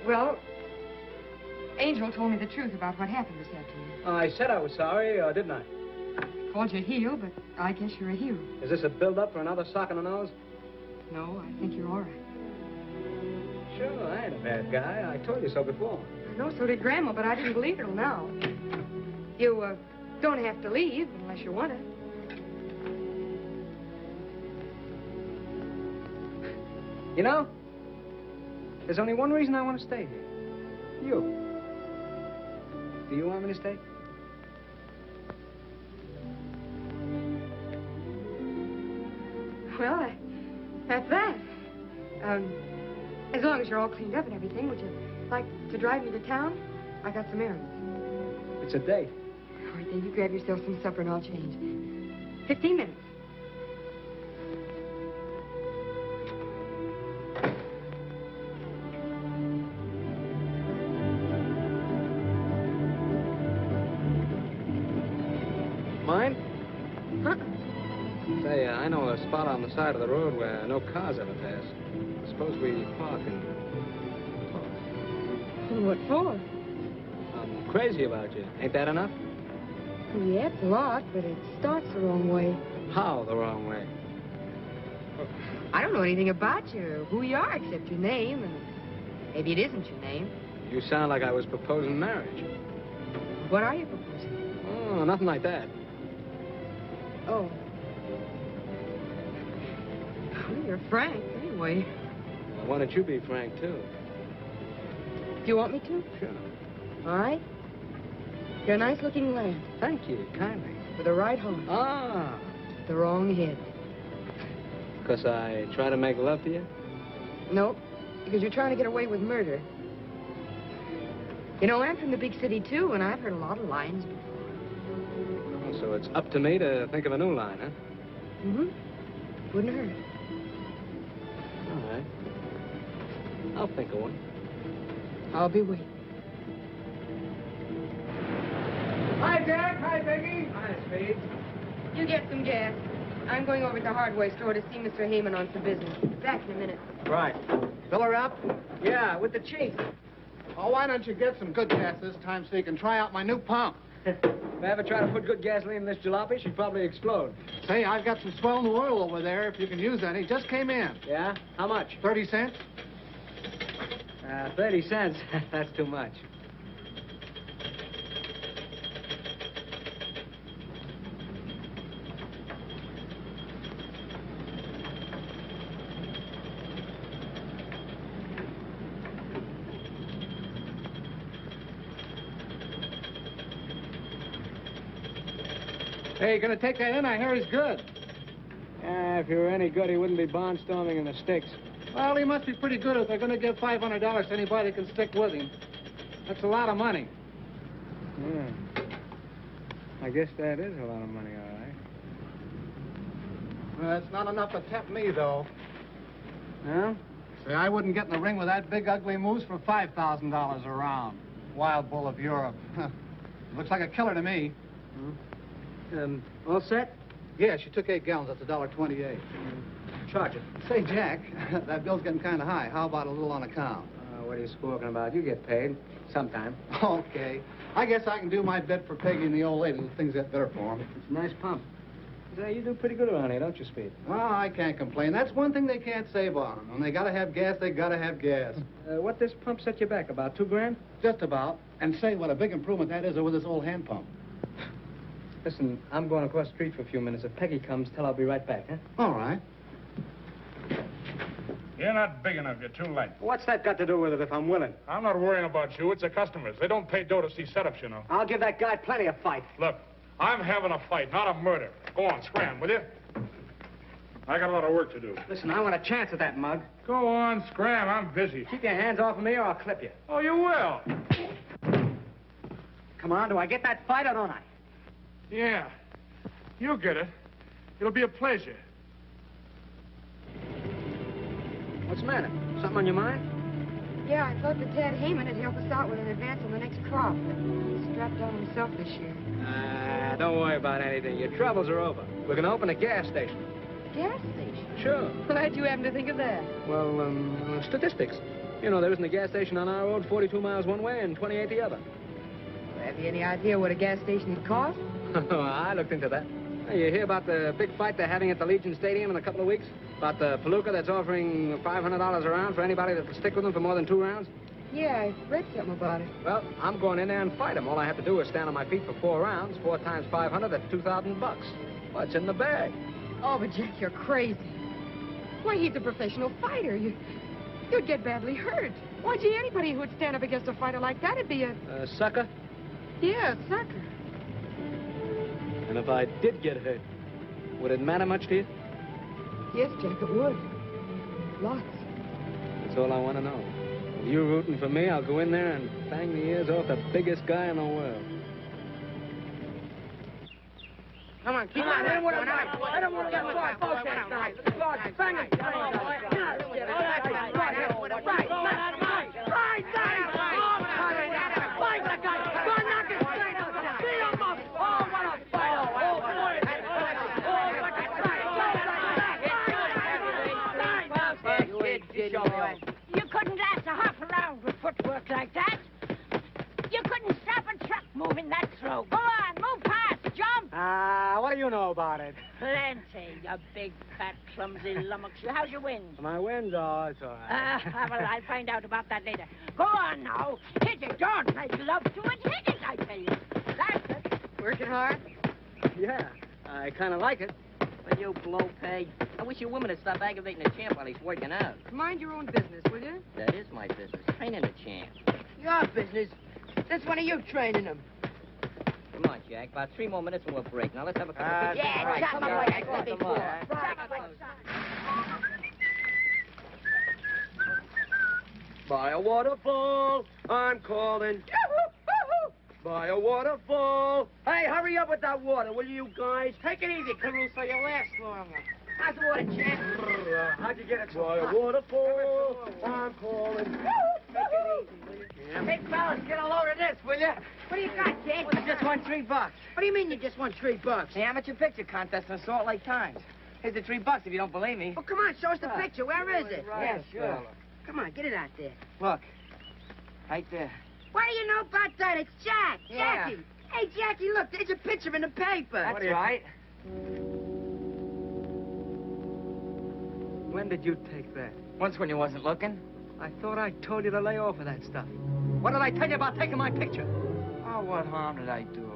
Well, Angel told me the truth about what happened this afternoon. I said I was sorry, didn't I? Called you a heel, but I guess you're a hero. Is this a build-up for another sock in the nose? No, I think you're all right. Sure, I ain't a bad guy. I told you so before. I know, so did Grandma, but I didn't believe it till now. You, don't have to leave unless you want to. You know, there's only one reason I want to stay here. You. Do you want me to stay? Well, that's that. As long as you're all cleaned up and everything, would you like to drive me to town? I got some errands. It's a date. All right, then you grab yourself some supper and I'll change. 15 minutes. Mine? Huh? Say, I know a spot on the side of the road where no cars ever pass. Suppose we park and talk. What for? I'm crazy about you. Ain't that enough? Yeah, it's a lot, but it starts the wrong way. How the wrong way? I don't know anything about you or who you are except your name, and maybe it isn't your name. You sound like I was proposing marriage. What are you proposing? Oh, nothing like that. Oh. Well, you're frank, anyway. Well, why don't you be frank, too? Do you want me to? Sure. All right. You're a nice-looking lad. Thank you, kindly. With the right heart. Ah. The wrong head. Because I try to make love to you? Nope. Because you're trying to get away with murder. You know, I'm from the big city, too, and I've heard a lot of lines before. Oh, so it's up to me to think of a new line, huh? Mm-hmm. Wouldn't hurt. All right. I'll think of one. I'll be waiting. Hi, Jack. Hi, Peggy. Hi, Speed. You get some gas. I'm going over to the hardware store to see Mr. Heyman on some business. Back in a minute. Right. Fill her up? Yeah, with the chief. Oh, why don't you get some good gas this time so you can try out my new pump? If I ever try to put good gasoline in this jalopy, she'd probably explode. Say, I've got some swell new oil over there if you can use any. Just came in. Yeah? How much? 30 cents? 30 cents. That's too much. Hey, you gonna take that in? I hear he's good. Yeah, if he were any good, he wouldn't be barnstorming in the sticks. Well, he must be pretty good if they're gonna give $500 to anybody that can stick with him. That's a lot of money. Yeah. I guess that is a lot of money, all right. Well, it's not enough to tempt me, though. Well, Say, I wouldn't get in the ring with that big, ugly moose for $5,000 a round. Wild bull of Europe. Looks like a killer to me. All set? Yeah, she took 8 gallons. That's $1.28. Charge it. Say, Jack, that bill's getting kind of high. How about a little on account? What are you squawking about? You get paid. Sometime. Okay. I guess I can do my bit for Peggy and the old lady. Things get better for them. It's a nice pump. Say, you do pretty good around here, don't you, Speed? Oh, I can't complain. That's one thing they can't say about them. When they gotta have gas, they gotta have gas. What this pump set you back? About $2 grand? Just about. And say, what a big improvement that is over this old hand pump. Listen, I'm going across the street for a few minutes. If Peggy comes, tell her I'll be right back, huh? All right. You're not big enough. You're too late. What's that got to do with it if I'm willing? I'm not worrying about you. It's the customers. They don't pay dough to see setups, you know. I'll give that guy plenty of fight. Look, I'm having a fight, not a murder. Go on, scram, will you? I got a lot of work to do. Listen, I want a chance at that mug. Go on, scram. I'm busy. Keep your hands off of me or I'll clip you. Oh, you will? Come on, do I get that fight or don't I? Yeah. You'll get it. It'll be a pleasure. What's the matter? Something on your mind? Yeah, I thought that Tad Heyman would help us out with an advance on the next crop, but he's strapped on himself this year. Don't worry about anything. Your troubles are over. We're going to open a gas station. Gas station? Sure. Glad you happened to think of that. Well, statistics. You know, there isn't a gas station on our road 42 miles one way and 28 the other. Have you any idea what a gas station would cost? I looked into that. Hey, you hear about the big fight they're having at the Legion Stadium in a couple of weeks? About the Palooka that's offering $500 a round for anybody that will stick with them for more than 2 rounds? Yeah, I read something about it. Well, I'm going in there and fight him. All I have to do is stand on my feet for 4 rounds. 4 times 500, that's $2,000. What's in the bag? Oh, but Jack, you're crazy. Why, he's a professional fighter. You'd get badly hurt. Why, gee, anybody who would stand up against a fighter like that would be a sucker? Yeah, a sucker. And if I did get hurt, would it matter much to you? Yes, Jack, it would. Lots. That's all I want to know. If you're rooting for me, I'll go in there and bang the ears off the biggest guy in the world. Come on, keep on. I don't want to fight. I don't want to get fight. Both hands tonight. Bang it. You couldn't last a half a round with footwork like that. You couldn't stop a truck moving that slow. Go on, move past, jump. What do you know about it? Plenty, you big, fat, clumsy lummox. How's your wind? My wind? Oh, it's all right. Well, I'll find out about that later. Go on now. Hit it. Don't make love to it. Hit it, I tell you. That's it. Working hard? Yeah, I kind of like it. Well, you blow peg. I wish your women would stop aggravating the champ while he's working out. Mind your own business, will you? That is my business. Training the champ. Your business. That's one of you training him. Come on, Jack. About 3 more minutes and we'll break. Now let's have a couple of pictures. Yeah, chop him away. I said before. By a waterfall, I'm calling. By a waterfall. Hey, hurry up with that water, will you guys? Take it easy, Caruso. You'll last longer. How's the water, champ? How'd you get it? By a waterfall, I'm calling. Big fellas, get a load of this, will you? What do you got, kid? I just won $3. What do you mean you just won $3? The amateur picture contest in Salt Lake Times. Here's the $3 if you don't believe me. Well, come on, show us the picture. Where is it? Yeah, sure. Come on, get it out there. Look. Right there. What do you know about that? It's Jack. Yeah. Jackie. Hey, Jackie, look, there's a picture in the paper. That's right. When did you take that? Once when you wasn't looking. I thought I told you to lay off of that stuff. What did I tell you about taking my picture? Oh, what harm did I do?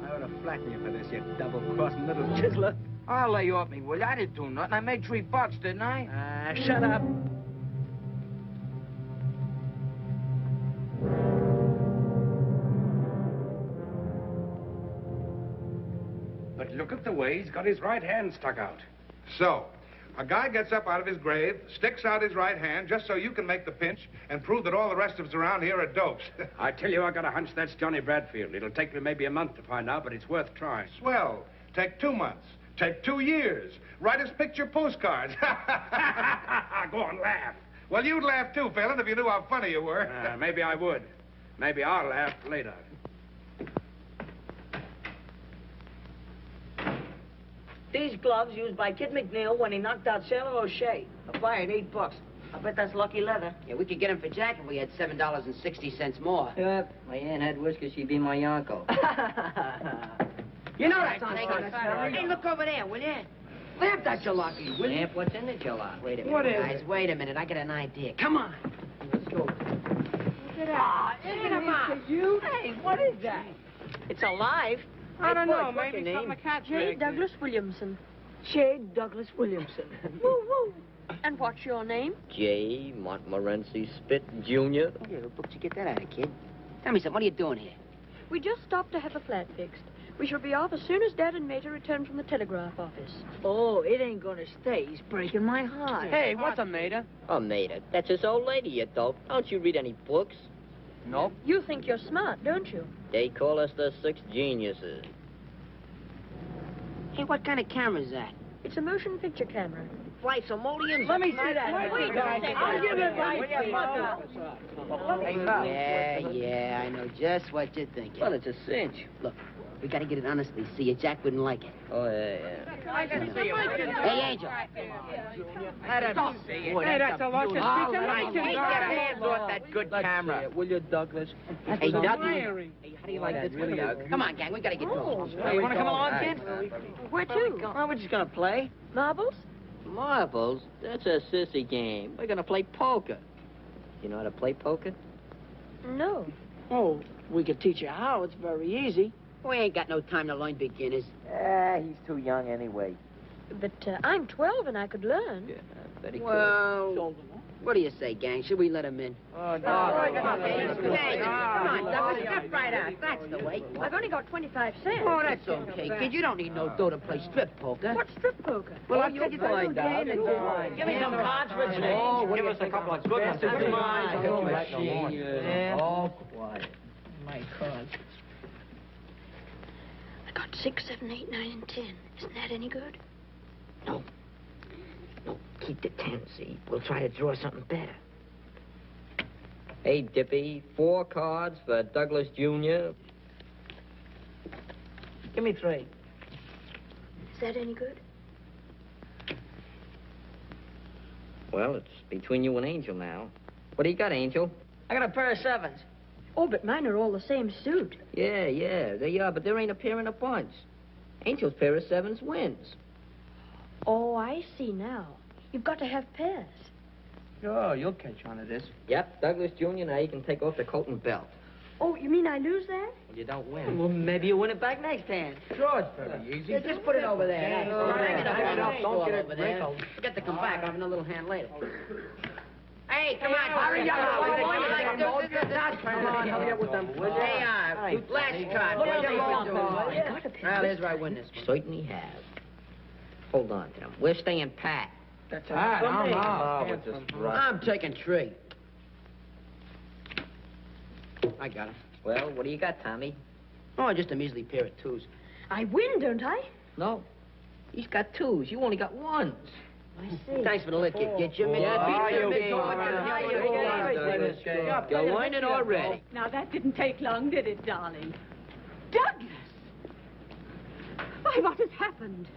I ought to flatten you for this, you double-crossing little chiseler. I'll lay off me, will you? I didn't do nothing. I made $3, didn't I? Shut up. But look at the way he's got his right hand stuck out. So, a guy gets up out of his grave, sticks out his right hand just so you can make the pinch and prove that all the rest of us around here are dopes. I tell you, I got a hunch that's Johnny Bradfield. It'll take me maybe a month to find out, but it's worth trying. Swell. Take 2 months. Take 2 years. Write us picture postcards. Go on, laugh. Well, you'd laugh too, Phelan, if you knew how funny you were. Maybe I would. Maybe I'll laugh later. These gloves used by Kid McNeil when he knocked out Sailor O'Shea. A fire at $8. I bet that's lucky leather. Yeah, we could get him for Jack if we had $7.60 more. Yep. My aunt had whiskers, she'd be my uncle. You know that's not Hey, look over there, will you? Lamp that jalopy, will you? Lamp, what's in the jalopy? Wait a minute, What is guys. it? Wait a minute. I got an idea. Come on. Let's go. Look at that. Isn't it mine? You? Hey, what is that? It's alive. I don't know. Maybe something a cat J. Douglas Williamson. J. Douglas Williamson. Woo, woo. And what's your name? J. Montmorency Spit, Jr. Yeah, what book did you get that out of, kid? Tell me something. What are you doing here? We just stopped to have a flat fixed. We shall be off as soon as Dad and Mater return from the telegraph office. Oh, it ain't gonna stay. He's breaking my heart. Hey, what's a mater? Oh, Mater, that's his old lady, you dope. Don't you read any books? Nope. You think you're smart, don't you? They call us the Six Geniuses. Hey, what kind of camera is that? It's a motion picture camera. Fly simoleons? Let me see that. Wait, I'll give it right to you. Yeah, I know just what you're thinking. Well, it's a cinch. Look, we gotta get it honestly. See you, Jack wouldn't like it. Oh, yeah. Hey, Angel. Hey, that's a lot of Get a hands off that good camera. Will you, Douglas? Hey, Doug. Hey, how do you like this one, Doug? Come on, gang. We gotta get going. You wanna come along, kid? Where to? Well, we're just gonna play. Marbles? Marbles? That's a sissy game. We're gonna play poker. You know how to play poker? No. Oh, we could teach you how. It's very easy. We ain't got no time to learn beginners. He's too young anyway. But I'm 12 and I could learn. Yeah, very Well, what do you say, gang? Should we let him in? Oh, Come on, Douglas. Step right out. That's the way. I've only got 25 cents. Oh, that's okay, kid. You don't need no dough to play strip poker. What's strip poker? Well, I'll take you to find out. Give me some cards for change. Oh, Give us a couple of good ones. All quiet. My cards. I got 6, 7, 8, 9, and 10. Isn't that any good? No, keep the 10, see? We'll try to draw something better. Hey, Dippy, 4 cards for Douglas Jr. Give me 3. Is that any good? Well, it's between you and Angel now. What do you got, Angel? I got a pair of 7s. Oh, but mine are all the same suit. Yeah, they are, but there ain't a pair in a bunch. Angel's pair of 7s wins. Oh, I see now. You've got to have pairs. Sure, you'll catch on to this. Yep, Douglas Jr. Now you can take off the coat and belt. Oh, you mean I lose that? Well, you don't win. Well, maybe you win it back next hand. Sure, it's very easy. Yeah, just put it over there. Hang it up on the Don't wall get it over there. wrinkled. Forget to come back. I'll have another little hand later. Hey, come on. hurry up. Come on, hurry up with them. Hey, last card. What are you doing? Well, here's where I win this one. Certainly have. Hold on, Tim. We're staying pat. That's I'm taking 3. I got it. Well, what do you got, Tommy? Oh, just a measly pair of 2s. I win, don't I? No. He's got 2s. You only got 1s. I see. Thanks for the lift, kid. Get your You're learning already. Now, that didn't take long, did it, darling? Douglas! Why, what has happened?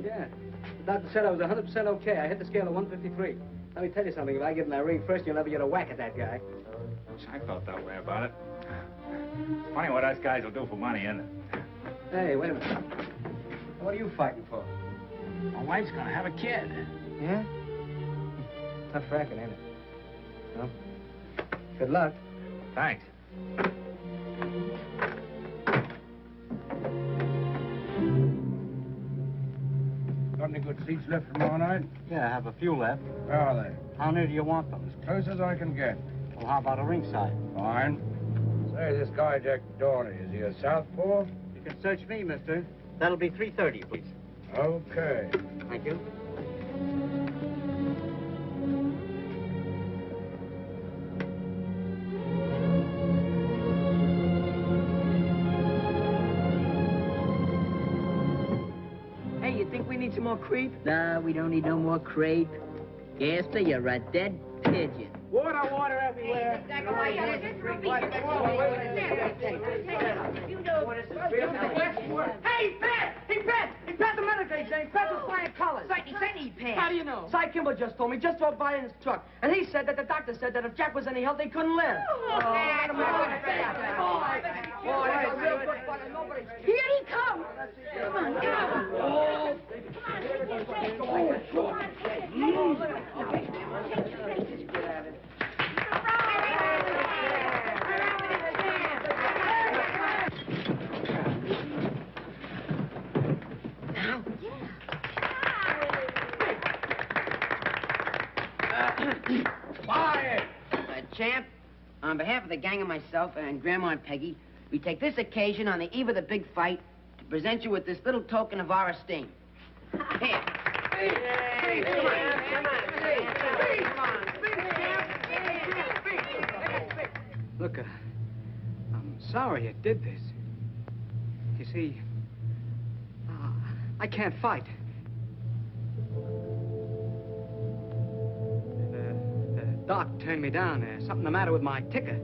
Yeah. The doctor said I was 100% okay. I hit the scale of 153. Let me tell you something. If I get in that ring first, you'll never get a whack at that guy. I felt that way about it. Funny what us guys will do for money, isn't it? Hey, wait a minute. What are you fighting for? My wife's gonna have a kid. Yeah? Tough racket, ain't it? Well, good luck. Thanks. Got any good seats left for tomorrow night? Yeah, I have a few left. Where are they? How near do you want them? As close as I can get. Well, how about a ringside? Fine. Say, this guy, Jack Dorney, is he a southpaw? You can search me, mister. That'll be 3:30, please. Okay. Thank you. Hey, you think we need some more creep? Nah, we don't need no more crepe. Gaster, you're a dead pigeon. Water everywhere. Hey, Pat! Hey, Pat! Hey, Pat, the medical exam. Pat was flying colors. Certainly, Pat. How do you know? Cy Kimball just told me. Just drove by in his truck. And he said that the doctor said that if Jack was any help, they couldn't live. Here he comes. Come on, come Quiet! Champ, on behalf of the gang and myself and Grandma and Peggy, we take this occasion on the eve of the big fight to present you with this little token of our esteem. Here. Look, I'm sorry you did this. You see, I can't fight. The doc turned me down. There's something the matter with my ticker.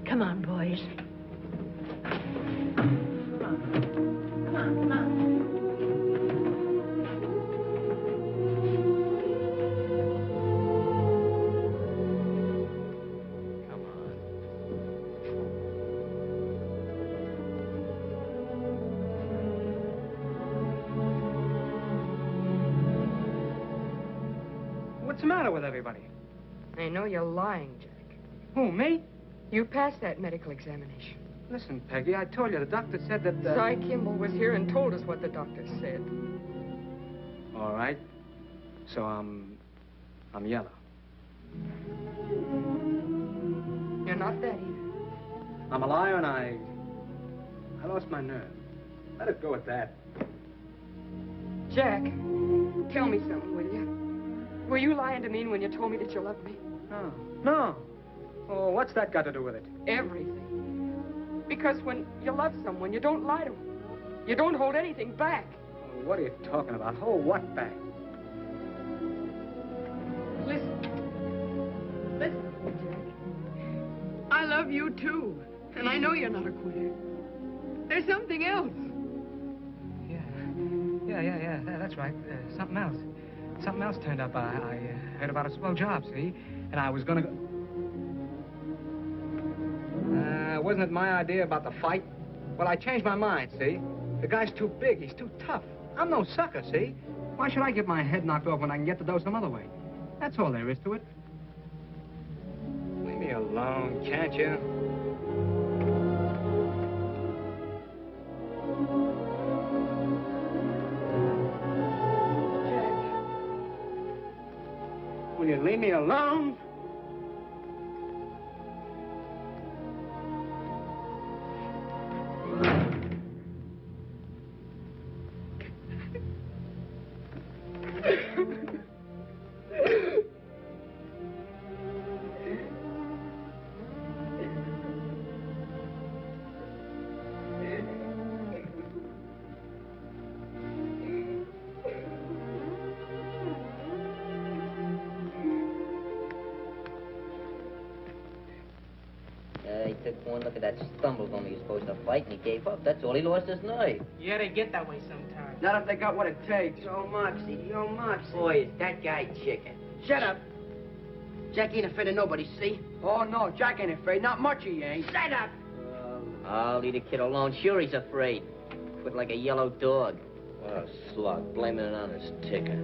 Come on, boys. Come on. What's the matter with everybody? I know you're lying, Jack. Who, me? You passed that medical examination. Listen, Peggy, I told you the doctor said that... Cy Kimball was here and told us what the doctor said. All right. So I'm yellow. You're not that either. I'm a liar and I lost my nerve. Let it go at that. Jack, tell me something, will you? Were you lying to me when you told me that you loved me? No. Oh, what's that got to do with it? Everything. Because when you love someone, you don't lie to them. You don't hold anything back. Oh, what are you talking about? Hold what back? Listen, Jack. I love you, too. And I know you're not a quitter. There's something else. Yeah, that's right. Something else. Something else turned up. I heard about a swell job, see? And I was gonna go... wasn't it my idea about the fight? Well, I changed my mind, see? The guy's too big. He's too tough. I'm no sucker, see? Why should I get my head knocked off when I can get the dough some other way? That's all there is to it. Leave me alone, can't you? Will you leave me alone? He took one look at that stumble when he was supposed to fight, and he gave up. That's all. He lost his nerve. Yeah, they get that way sometimes. Not if they got what it takes. Yo, Moxie. Boy, is that guy chicken. Shut up. Jack ain't afraid of nobody, see? Oh, no, Jack ain't afraid. Not much he ain't. Shut up. I'll leave the kid alone. Sure, he's afraid. foot like a yellow dog. What a slug, blaming it on his ticker.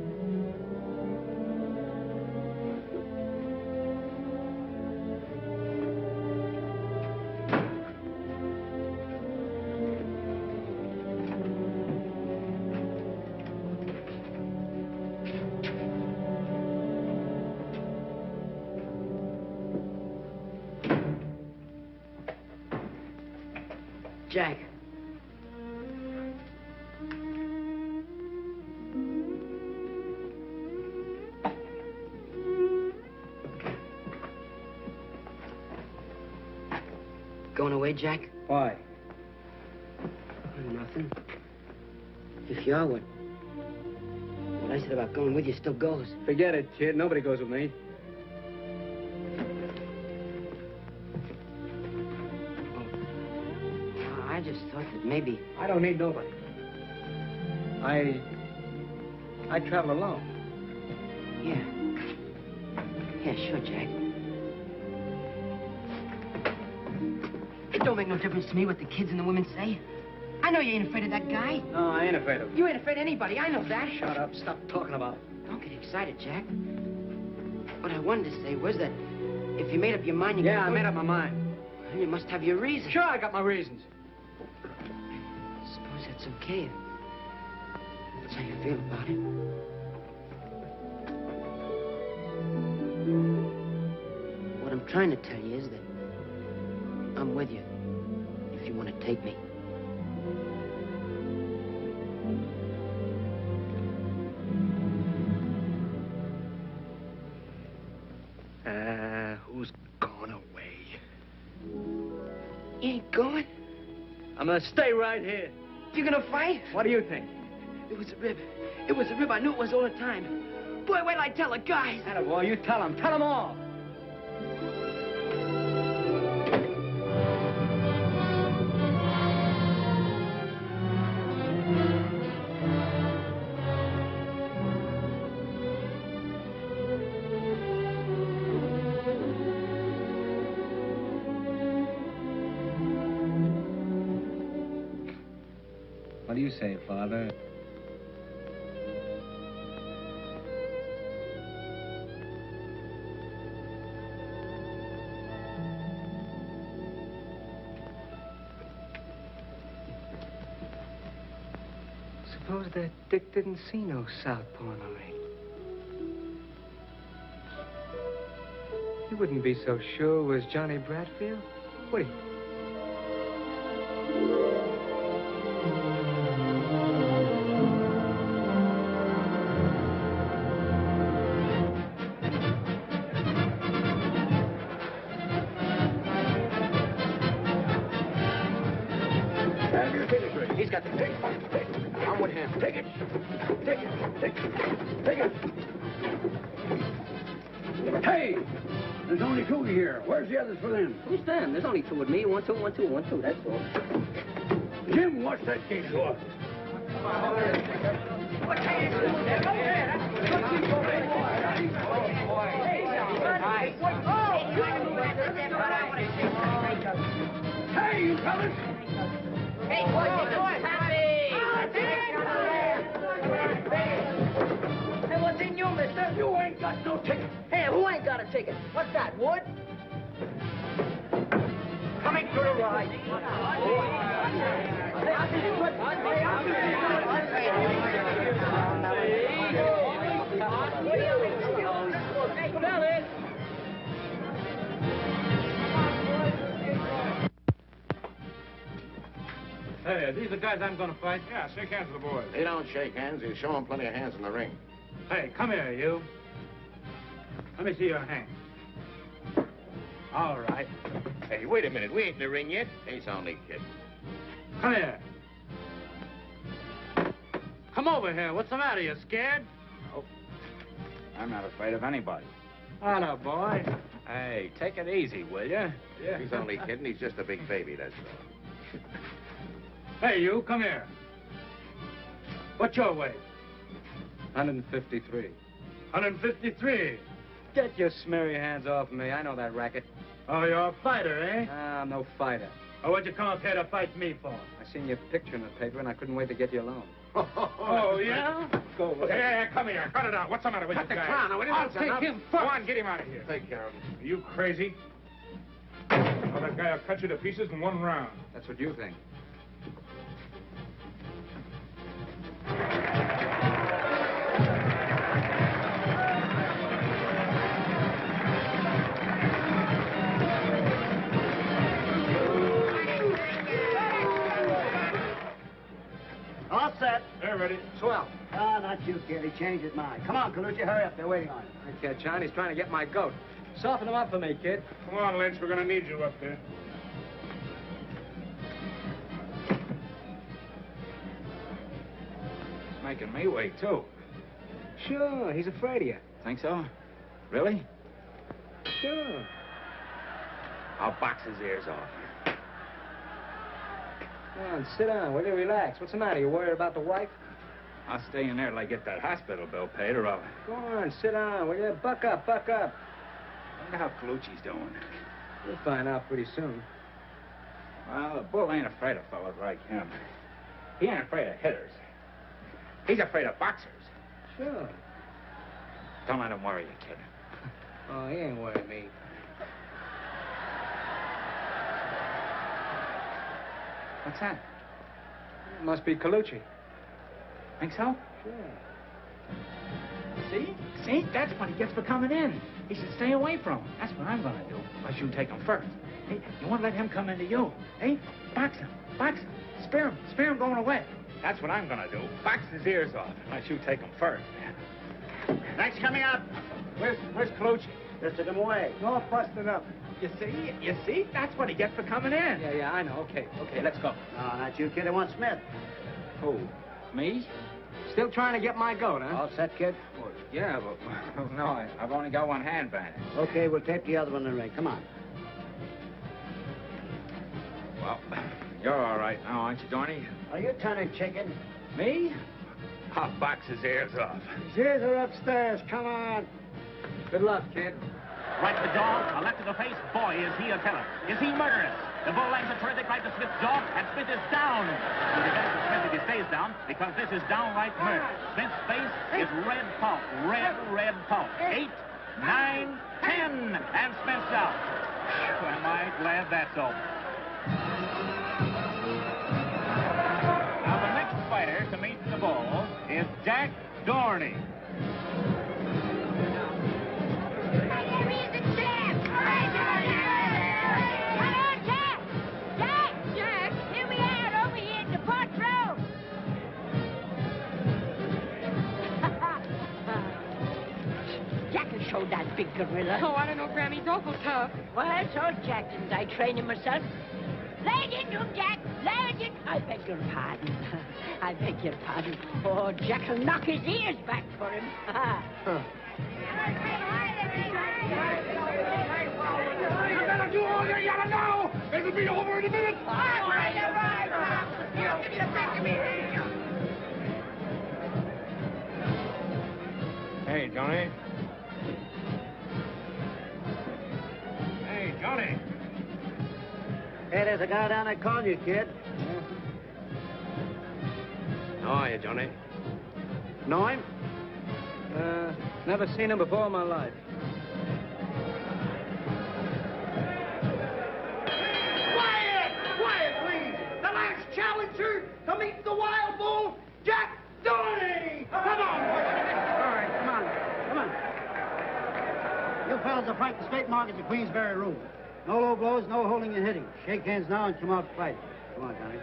Jack. Going away, Jack? Why? Nothing. If you are, what I said about going with you still goes. Forget it, kid. Nobody goes with me. I just thought that maybe... I don't need nobody. I travel alone. Yeah. Yeah, sure, Jack. It don't make no difference to me what the kids and the women say. I know you ain't afraid of that guy. No, I ain't afraid of him. You ain't afraid of anybody. I know that. Shut up. Stop talking about it. Don't get excited, Jack. What I wanted to say was that if you made up your mind... I made up my mind. Well, you must have your reasons. Sure, I got my reasons. Suppose that's okay. That's how you feel about it. What I'm trying to tell you is that I'm with you if you want to take me. Who's gone away? You ain't going? I'm gonna stay right here. You're gonna fight? What do you think? It was a rib. It was a rib. I knew it was all the time. Boy, wait till I tell the guys. Attaboy, you tell them. Tell them all. What do you say, Father? Suppose that Dick didn't see no southpaw in the ring. He wouldn't be so sure it was Johnny Bradfield, would he? He's got the ticket. I'm with him. Take it. Take it. Take it. Take it. Hey! There's only two here. Where's the others for them? Who's them? There's only two with me. 1, 2, 1, 2, 1, 2. That's all. Jim, watch that gate door. Hey, you fellas! Hey, boys, Hey, what's in you, mister? You ain't got no ticket. Hey, who ain't got a ticket? What's that, Wood? Coming to the right. Hey, I'll see you quick. Hey, I'll see you quick. Fellas! Hey, are these the guys I'm gonna fight? Yeah, shake hands with the boys. They don't shake hands. You show them plenty of hands in the ring. Hey, come here, you. Let me see your hand. All right. Hey, wait a minute. We ain't in the ring yet. He's only kidding. Come here. Come over here. What's the matter? You scared? Oh, I'm not afraid of anybody. Hello, boy. Hey, take it easy, will you? Yeah. He's only kidding. He's just a big baby, that's all. Hey, you, come here. What's your weight? 153. 153. Get your smeary hands off me. I know that racket. Oh, you're a fighter, eh? I'm no fighter. Or what'd you come up here to fight me for? I seen your picture in the paper, and I couldn't wait to get you alone. Oh, yeah? Go away. Hey, come here. Cut it out. What's the matter with Cut you the guys? clown. What is I'll it, take son? him first. Go on, get him out of here. Take care of him. Are you crazy? Well, that guy will cut you to pieces in one round. That's what you think. All set. They're ready. Swell. Ah, not you, kid. He changed his mind. Come on, Colucci, hurry up. They're waiting on you. Okay, John, he's trying to get my goat. Soften him up for me, kid. Come on, Lynch. We're going to need you up there. He's making me wait, too. Sure, he's afraid of you. Think so? Really? Sure. I'll box his ears off. Come on, sit down. Will you relax? What's the matter? You worried about the wife? I'll stay in there till I get that hospital bill paid, or I'll... Go on, sit down. Will you? Buck up, buck up. I wonder how Colucci's doing. You'll find out pretty soon. Well, the bull ain't afraid of fellas like him. He ain't afraid of hitters. He's afraid of boxers. Sure. Don't let him worry you, kid. Oh, he ain't worried me. What's that? It must be Colucci. Think so? Sure. See? See? That's what he gets for coming in. He should stay away from him. That's what I'm gonna do. Unless you take him first. Hey, you won't let him come into you. Hey, box him. Box him. Spear him going away. That's what I'm gonna do. Box his ears off. Unless you take him first. Thanks for coming up. Where's Colucci? Just took him away. No busted up. You see? That's what he gets for coming in. Yeah, I know. Okay, let's go. No, not you, kid. I want Smith. Who? Me? Still trying to get my goat, huh? All set, kid? Well, yeah, but no, I've only got one hand bandaged. Okay, we'll tape the other one in the ring. Come on. Well, you're all right now, aren't you, Dorney? Are you turning chicken? Me? I'll box his ears off. His ears are upstairs. Come on. Good luck, kid. Right to the jaw, a left to the face. Boy, is he a killer. Is he murderous? The bull lands a terrific right to Smith's jaw, and Smith is down. It'll be better for Smith if he stays down, because this is downright murder. Smith's face is red pulp. Red pulp. 8, 9, 10, and Smith's out. Am I glad that's over. Now, the next fighter to meet the bull is Jack Dorney. Show that big gorilla. Oh, I don't know, Grammy. He's awful tough. Well, so Jack, didn't I train him myself? Lay into him, Jack. Lay into... I beg your pardon. I beg your pardon. Oh, Jack will knock his ears back for him. You better do all you gotta know. It'll be over in a minute. Hey, Johnny. Hey, Johnny. Hey, there's a guy down there calling you, kid. How are you, Johnny? Know him? Never seen him before in my life. Quiet, please. The last challenger to meet the wild bull, Jack Dorney. Come on. All right, come on. You fellas are fighting straight mark at the Queensberry room. No low blows, no holding and hitting. Shake hands now and come out to fight. Come on, Johnny.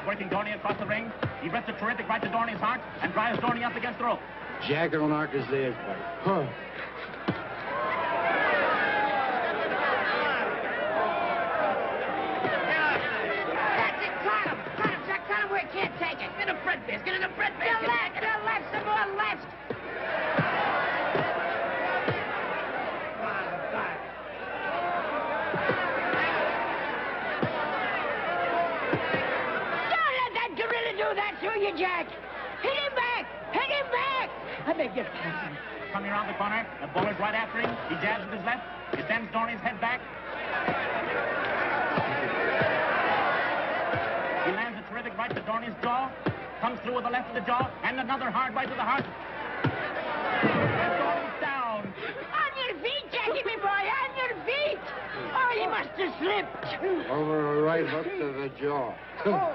Working Dorney across the ring. He reps a terrific right to Dorney's heart and drives Dorney up against the rope. Jack will knock his ears back. Huh. that's who you, Jack. Hit him back! Hit him back! I beg your pardon. Coming around the corner, the bowler's right after him. He jabs with his left. He sends Dorney's head back. He lands a terrific right to Dorney's jaw. Comes through with the left of the jaw, and another hard right to the heart. And Dorney's down. On your feet, Jackie, my boy, on your feet! Oh, he must have slipped. Over a right hook to the jaw. Oh.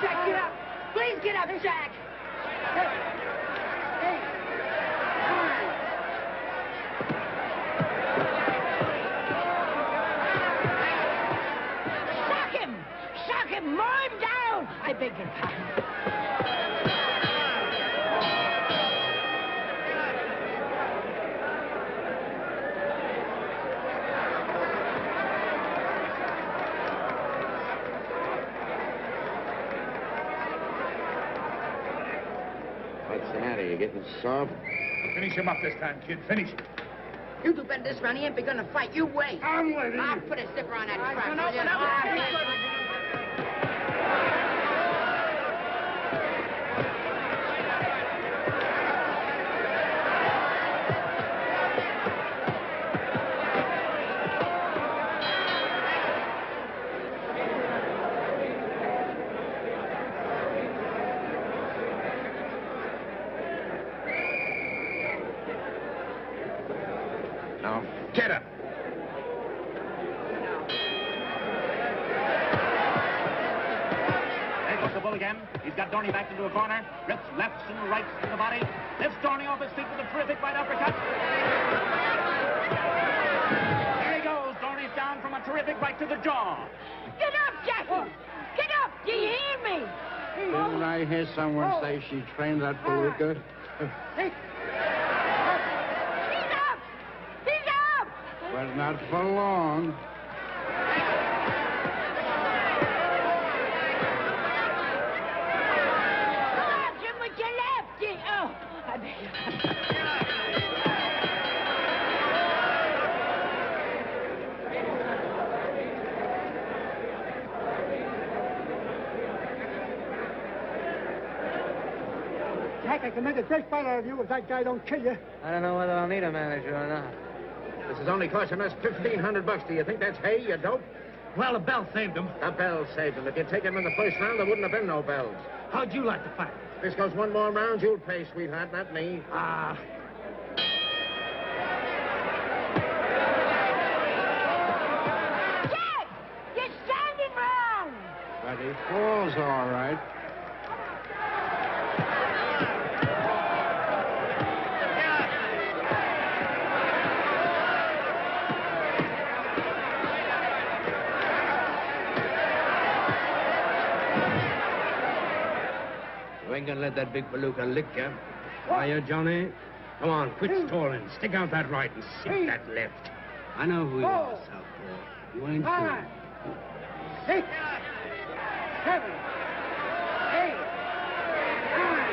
Jack, get up. Please get up, Jack. Shock him! Shock him! Mow him down! I beg your pardon. What's the matter? You getting soft? Finish him up this time, kid. Finish him. You do better this round. He ain't begun to fight. You wait. I'm waiting. I'll put a zipper on that truck. Open up. Now, get up. There goes the bull again. He's got Dorney backed into a corner. Rips lefts and rights to the body. Lifts Dorney off his feet with a terrific right uppercut. There he goes. Dorney's down from a terrific right to the jaw. Get up, Jackie! Get up! Do you hear me? Didn't I hear someone say she trained that palooka? He's up! He's up! But not for long. Watch him with your lefty! Oh, I beg your pardon. Jack, I can make a great fight out of you if that guy don't kill you. I don't know whether I'll need a manager or not. This is only costing us $1,500. Do you think that's hay, you dope? Well, the bell saved him. The bell saved him. If you'd taken him in the first round, there wouldn't have been no bells. How'd you like to fight? This goes one more round, you'll pay, sweetheart, not me. Ah. Jack! You're standing wrong! But he falls all right. You ain't gonna let that big palooka lick you. Are you, Johnny? Come on, quit stalling. Stick out that right and sink that left. I know who you are, Southpaw. You ain't fool. 6, 7, 8, 9.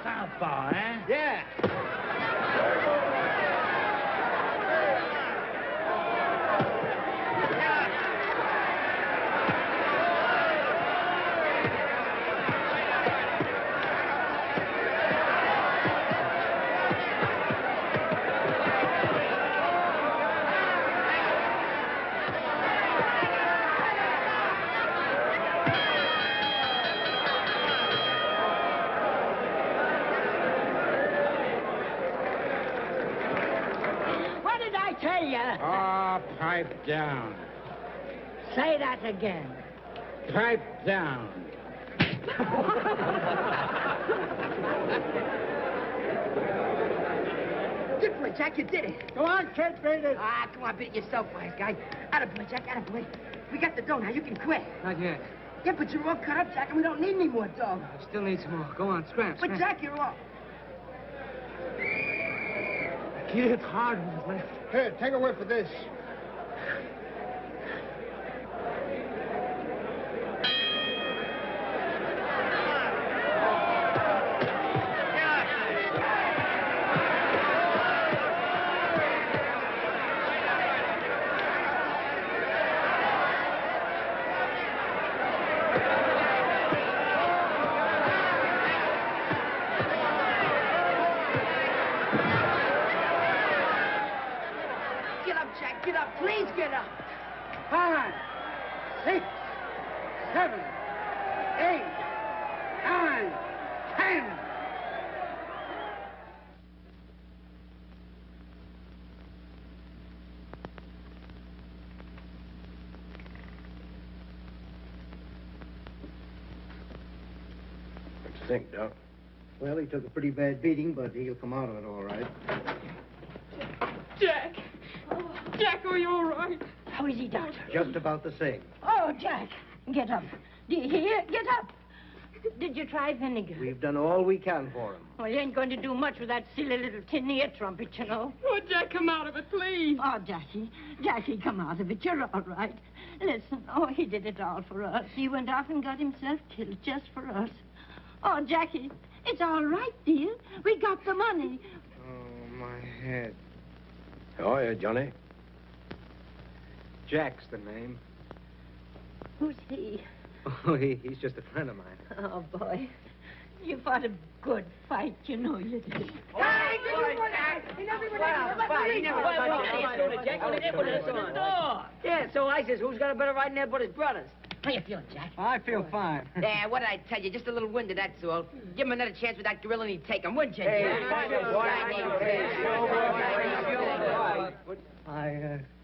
Southpaw, eh? Yeah. What did I tell you? Ah, pipe down. Say that again. Pipe down. Good boy, Jack. You did it. Go on, kid, beat it. Ah, come on, beat it yourself, wise guy. Attaboy, Jack, attaboy. We got the dough now. You can quit. Not yet. Yeah, but you're all cut up, Jack, and we don't need any more dough. I still need some more. Go on, scram, But, scram. Jack, you're all... He hit hard with his left. Here, take a whiff of this. Please get up. 5, 6, 7, 8, 9, 10. What do you think, Doc? Well, he took a pretty bad beating, but he'll come out of it all right. Jack. Jack, are you all right? How is he, Doctor? Just about the same. Oh, Jack, get up. Do you hear? Get up. Did you try vinegar? We've done all we can for him. Well, you ain't going to do much with that silly little tin ear trumpet, you know. Oh, Jack, come out of it, please. Oh, Jackie, come out of it. You're all right. Listen, he did it all for us. He went off and got himself killed just for us. Oh, Jackie, it's all right, dear. We got the money. Oh, my head. How are you, Johnny? Jack's the name. Who's he? Oh, he's just a friend of mine. Oh, boy. You fought a good fight, you know you did. Hey, Yeah, so I says, who's got a better right in there but his brothers? How you feeling, Jack? I feel fine. Yeah, what did I tell you? Just a little winded, that's all. Give him another chance with that gorilla and he'd take him, wouldn't you?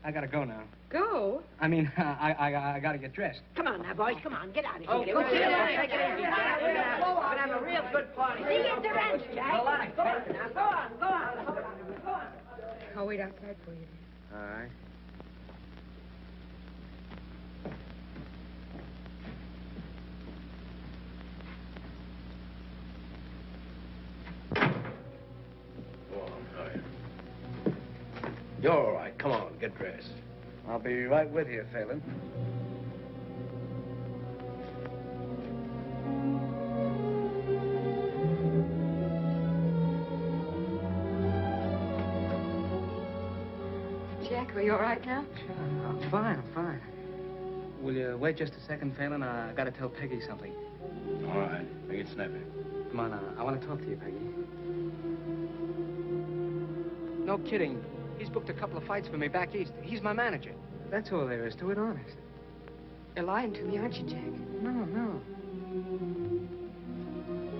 I gotta go now. Go? I mean, I gotta get dressed. Come on now, boys. Come on. Get out of here. Oh, go sit down. Take it easy. We're gonna have a real good party. See you at the ranch, Jack. Go on. Go on. I'll wait outside for you. All right. You're all right. Come on, get dressed. I'll be right with you, Phelan. Jack, are you all right now? I'm fine. Will you wait just a second, Phelan? I gotta tell Peggy something. All right. Make it snappy. Come on, I want to talk to you, Peggy. No kidding. He's booked a couple of fights for me back east. He's my manager. That's all there is to it, honest. You're lying to me, aren't you, Jack? No.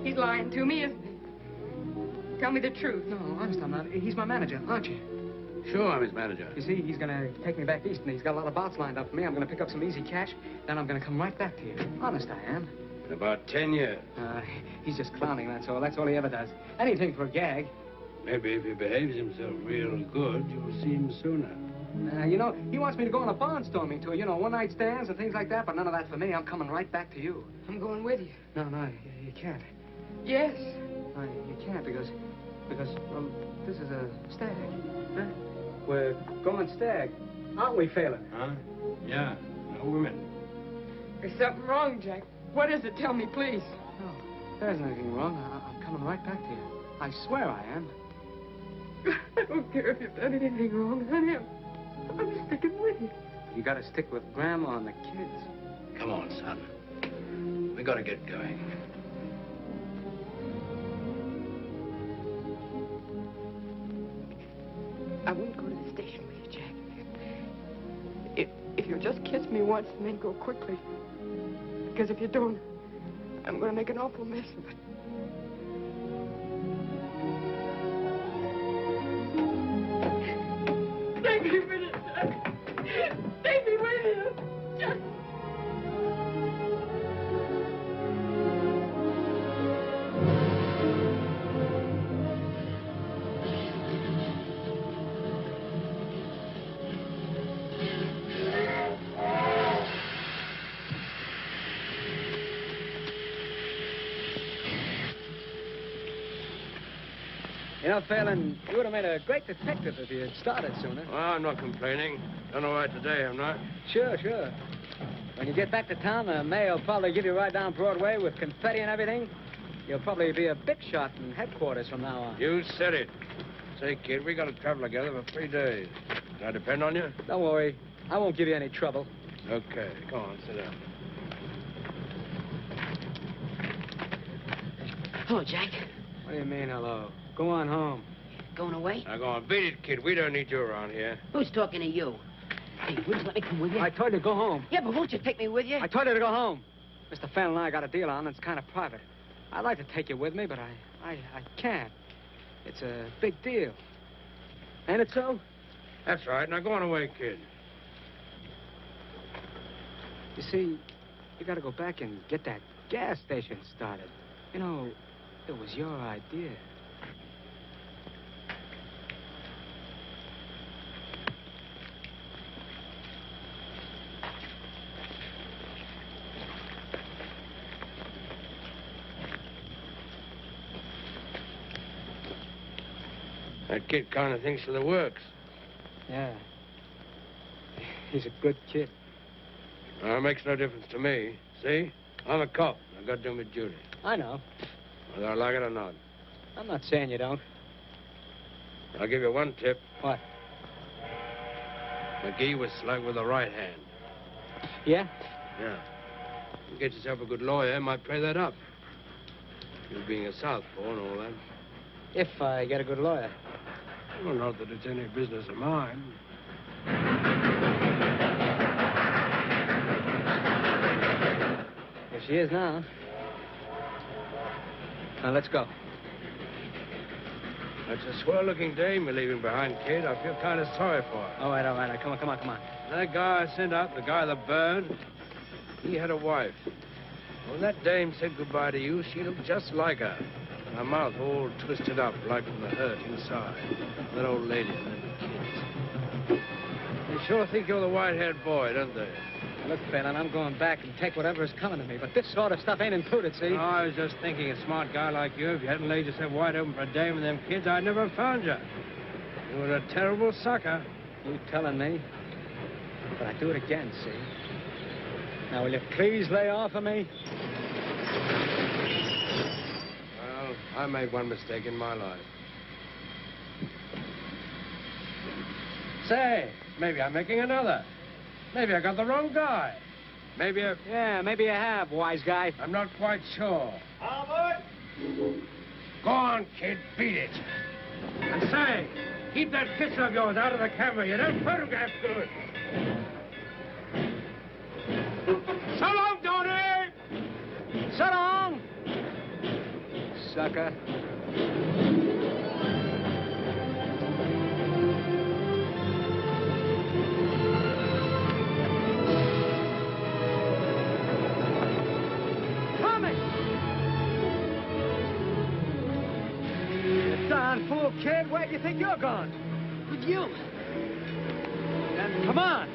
He's lying to me, isn't he? Tell me the truth. No, honest, I'm not. He's my manager, aren't you? Sure, I'm his manager. You see, he's gonna take me back east, and he's got a lot of bouts lined up for me. I'm gonna pick up some easy cash, then I'm gonna come right back to you. Honest, I am. In about 10 years. He's just clowning, that's all. That's all he ever does. Anything for a gag. Maybe if he behaves himself real good, you'll see him sooner. You know, he wants me to go on a barnstorming tour, you know, one-night stands and things like that, but none of that for me. I'm coming right back to you. I'm going with you. No, you can't. Yes. No, you can't because, well, this is a stag. Huh? We're going stag, aren't we, Phelan? Huh? Yeah, no women. There's something wrong, Jack. What is it? Tell me, please. No, there's nothing wrong. I'm coming right back to you. I swear I am. I don't care if you've done anything wrong, honey. I'm sticking with you. You gotta stick with Grandma and the kids. Come on, son. We gotta get going. I won't go to the station with you, Jack. If you'll just kiss me once and then go quickly. Because if you don't, I'm going to make an awful mess of it. Take me with you, Jack. Take me with you. Jack. You know, Phelan, you would have made a great detective if you had started sooner. Well, I'm not complaining. Done all right today, I'm not. Sure. When you get back to town, the mayor will probably give you right down Broadway with confetti and everything. You'll probably be a big shot in headquarters from now on. You said it. Say, kid, we got to travel together for 3 days. Can I depend on you? Don't worry. I won't give you any trouble. Okay. Come on, sit down. Hello, Jack. What do you mean, hello? Go on home. Going away? Now, go on. Beat it, kid. We don't need you around here. Who's talking to you? Hey, will you let me come with you? I told you to go home. Yeah, but won't you take me with you? I told you to go home. Mr. Fennel and I got a deal on, and it's kind of private. I'd like to take you with me, but I can't. It's a big deal. Ain't it so? That's right. Now go on away, kid. You see, you got to go back and get that gas station started. You know, it was your idea. That kid kind of thinks of the works. Yeah. He's a good kid. It makes no difference to me. See? I'm a cop. I've got to do my duty. I know. Whether I like it or not. I'm not saying you don't. I'll give you one tip. What? McGee was slack with the right hand. Yeah? Yeah. You get yourself a good lawyer, might play that up. You being a southpaw and all that. If I get a good lawyer. Well, not that it's any business of mine. Here she is now. Now, let's go. That's a swell-looking dame you're leaving behind, kid. I feel kind of sorry for her. All right. Come on. That guy I sent out, the guy that burned, he had a wife. When that dame said goodbye to you, she looked just like her. Her mouth all twisted up, like from the hurt inside. That old lady and them kids. They sure think you're the white-haired boy, don't they? Look, Phelan, I'm going back and take whatever is coming to me, but this sort of stuff ain't included, see? No, I was just thinking, a smart guy like you, if you hadn't laid yourself wide open for a dame and them kids, I'd never have found you. You were a terrible sucker. You telling me? But I'd do it again, see? Now, will you please lay off of me? Well, I made one mistake in my life. Say, maybe I'm making another. Maybe I got the wrong guy. Maybe I... Yeah, maybe you have, wise guy. I'm not quite sure. Albert! Go on, kid, beat it. And say, keep that pistol of yours out of the camera. You don't photograph good. So long, Tony! So long! Sucker. Fool kid, where do you think you're going? With you. Then come on.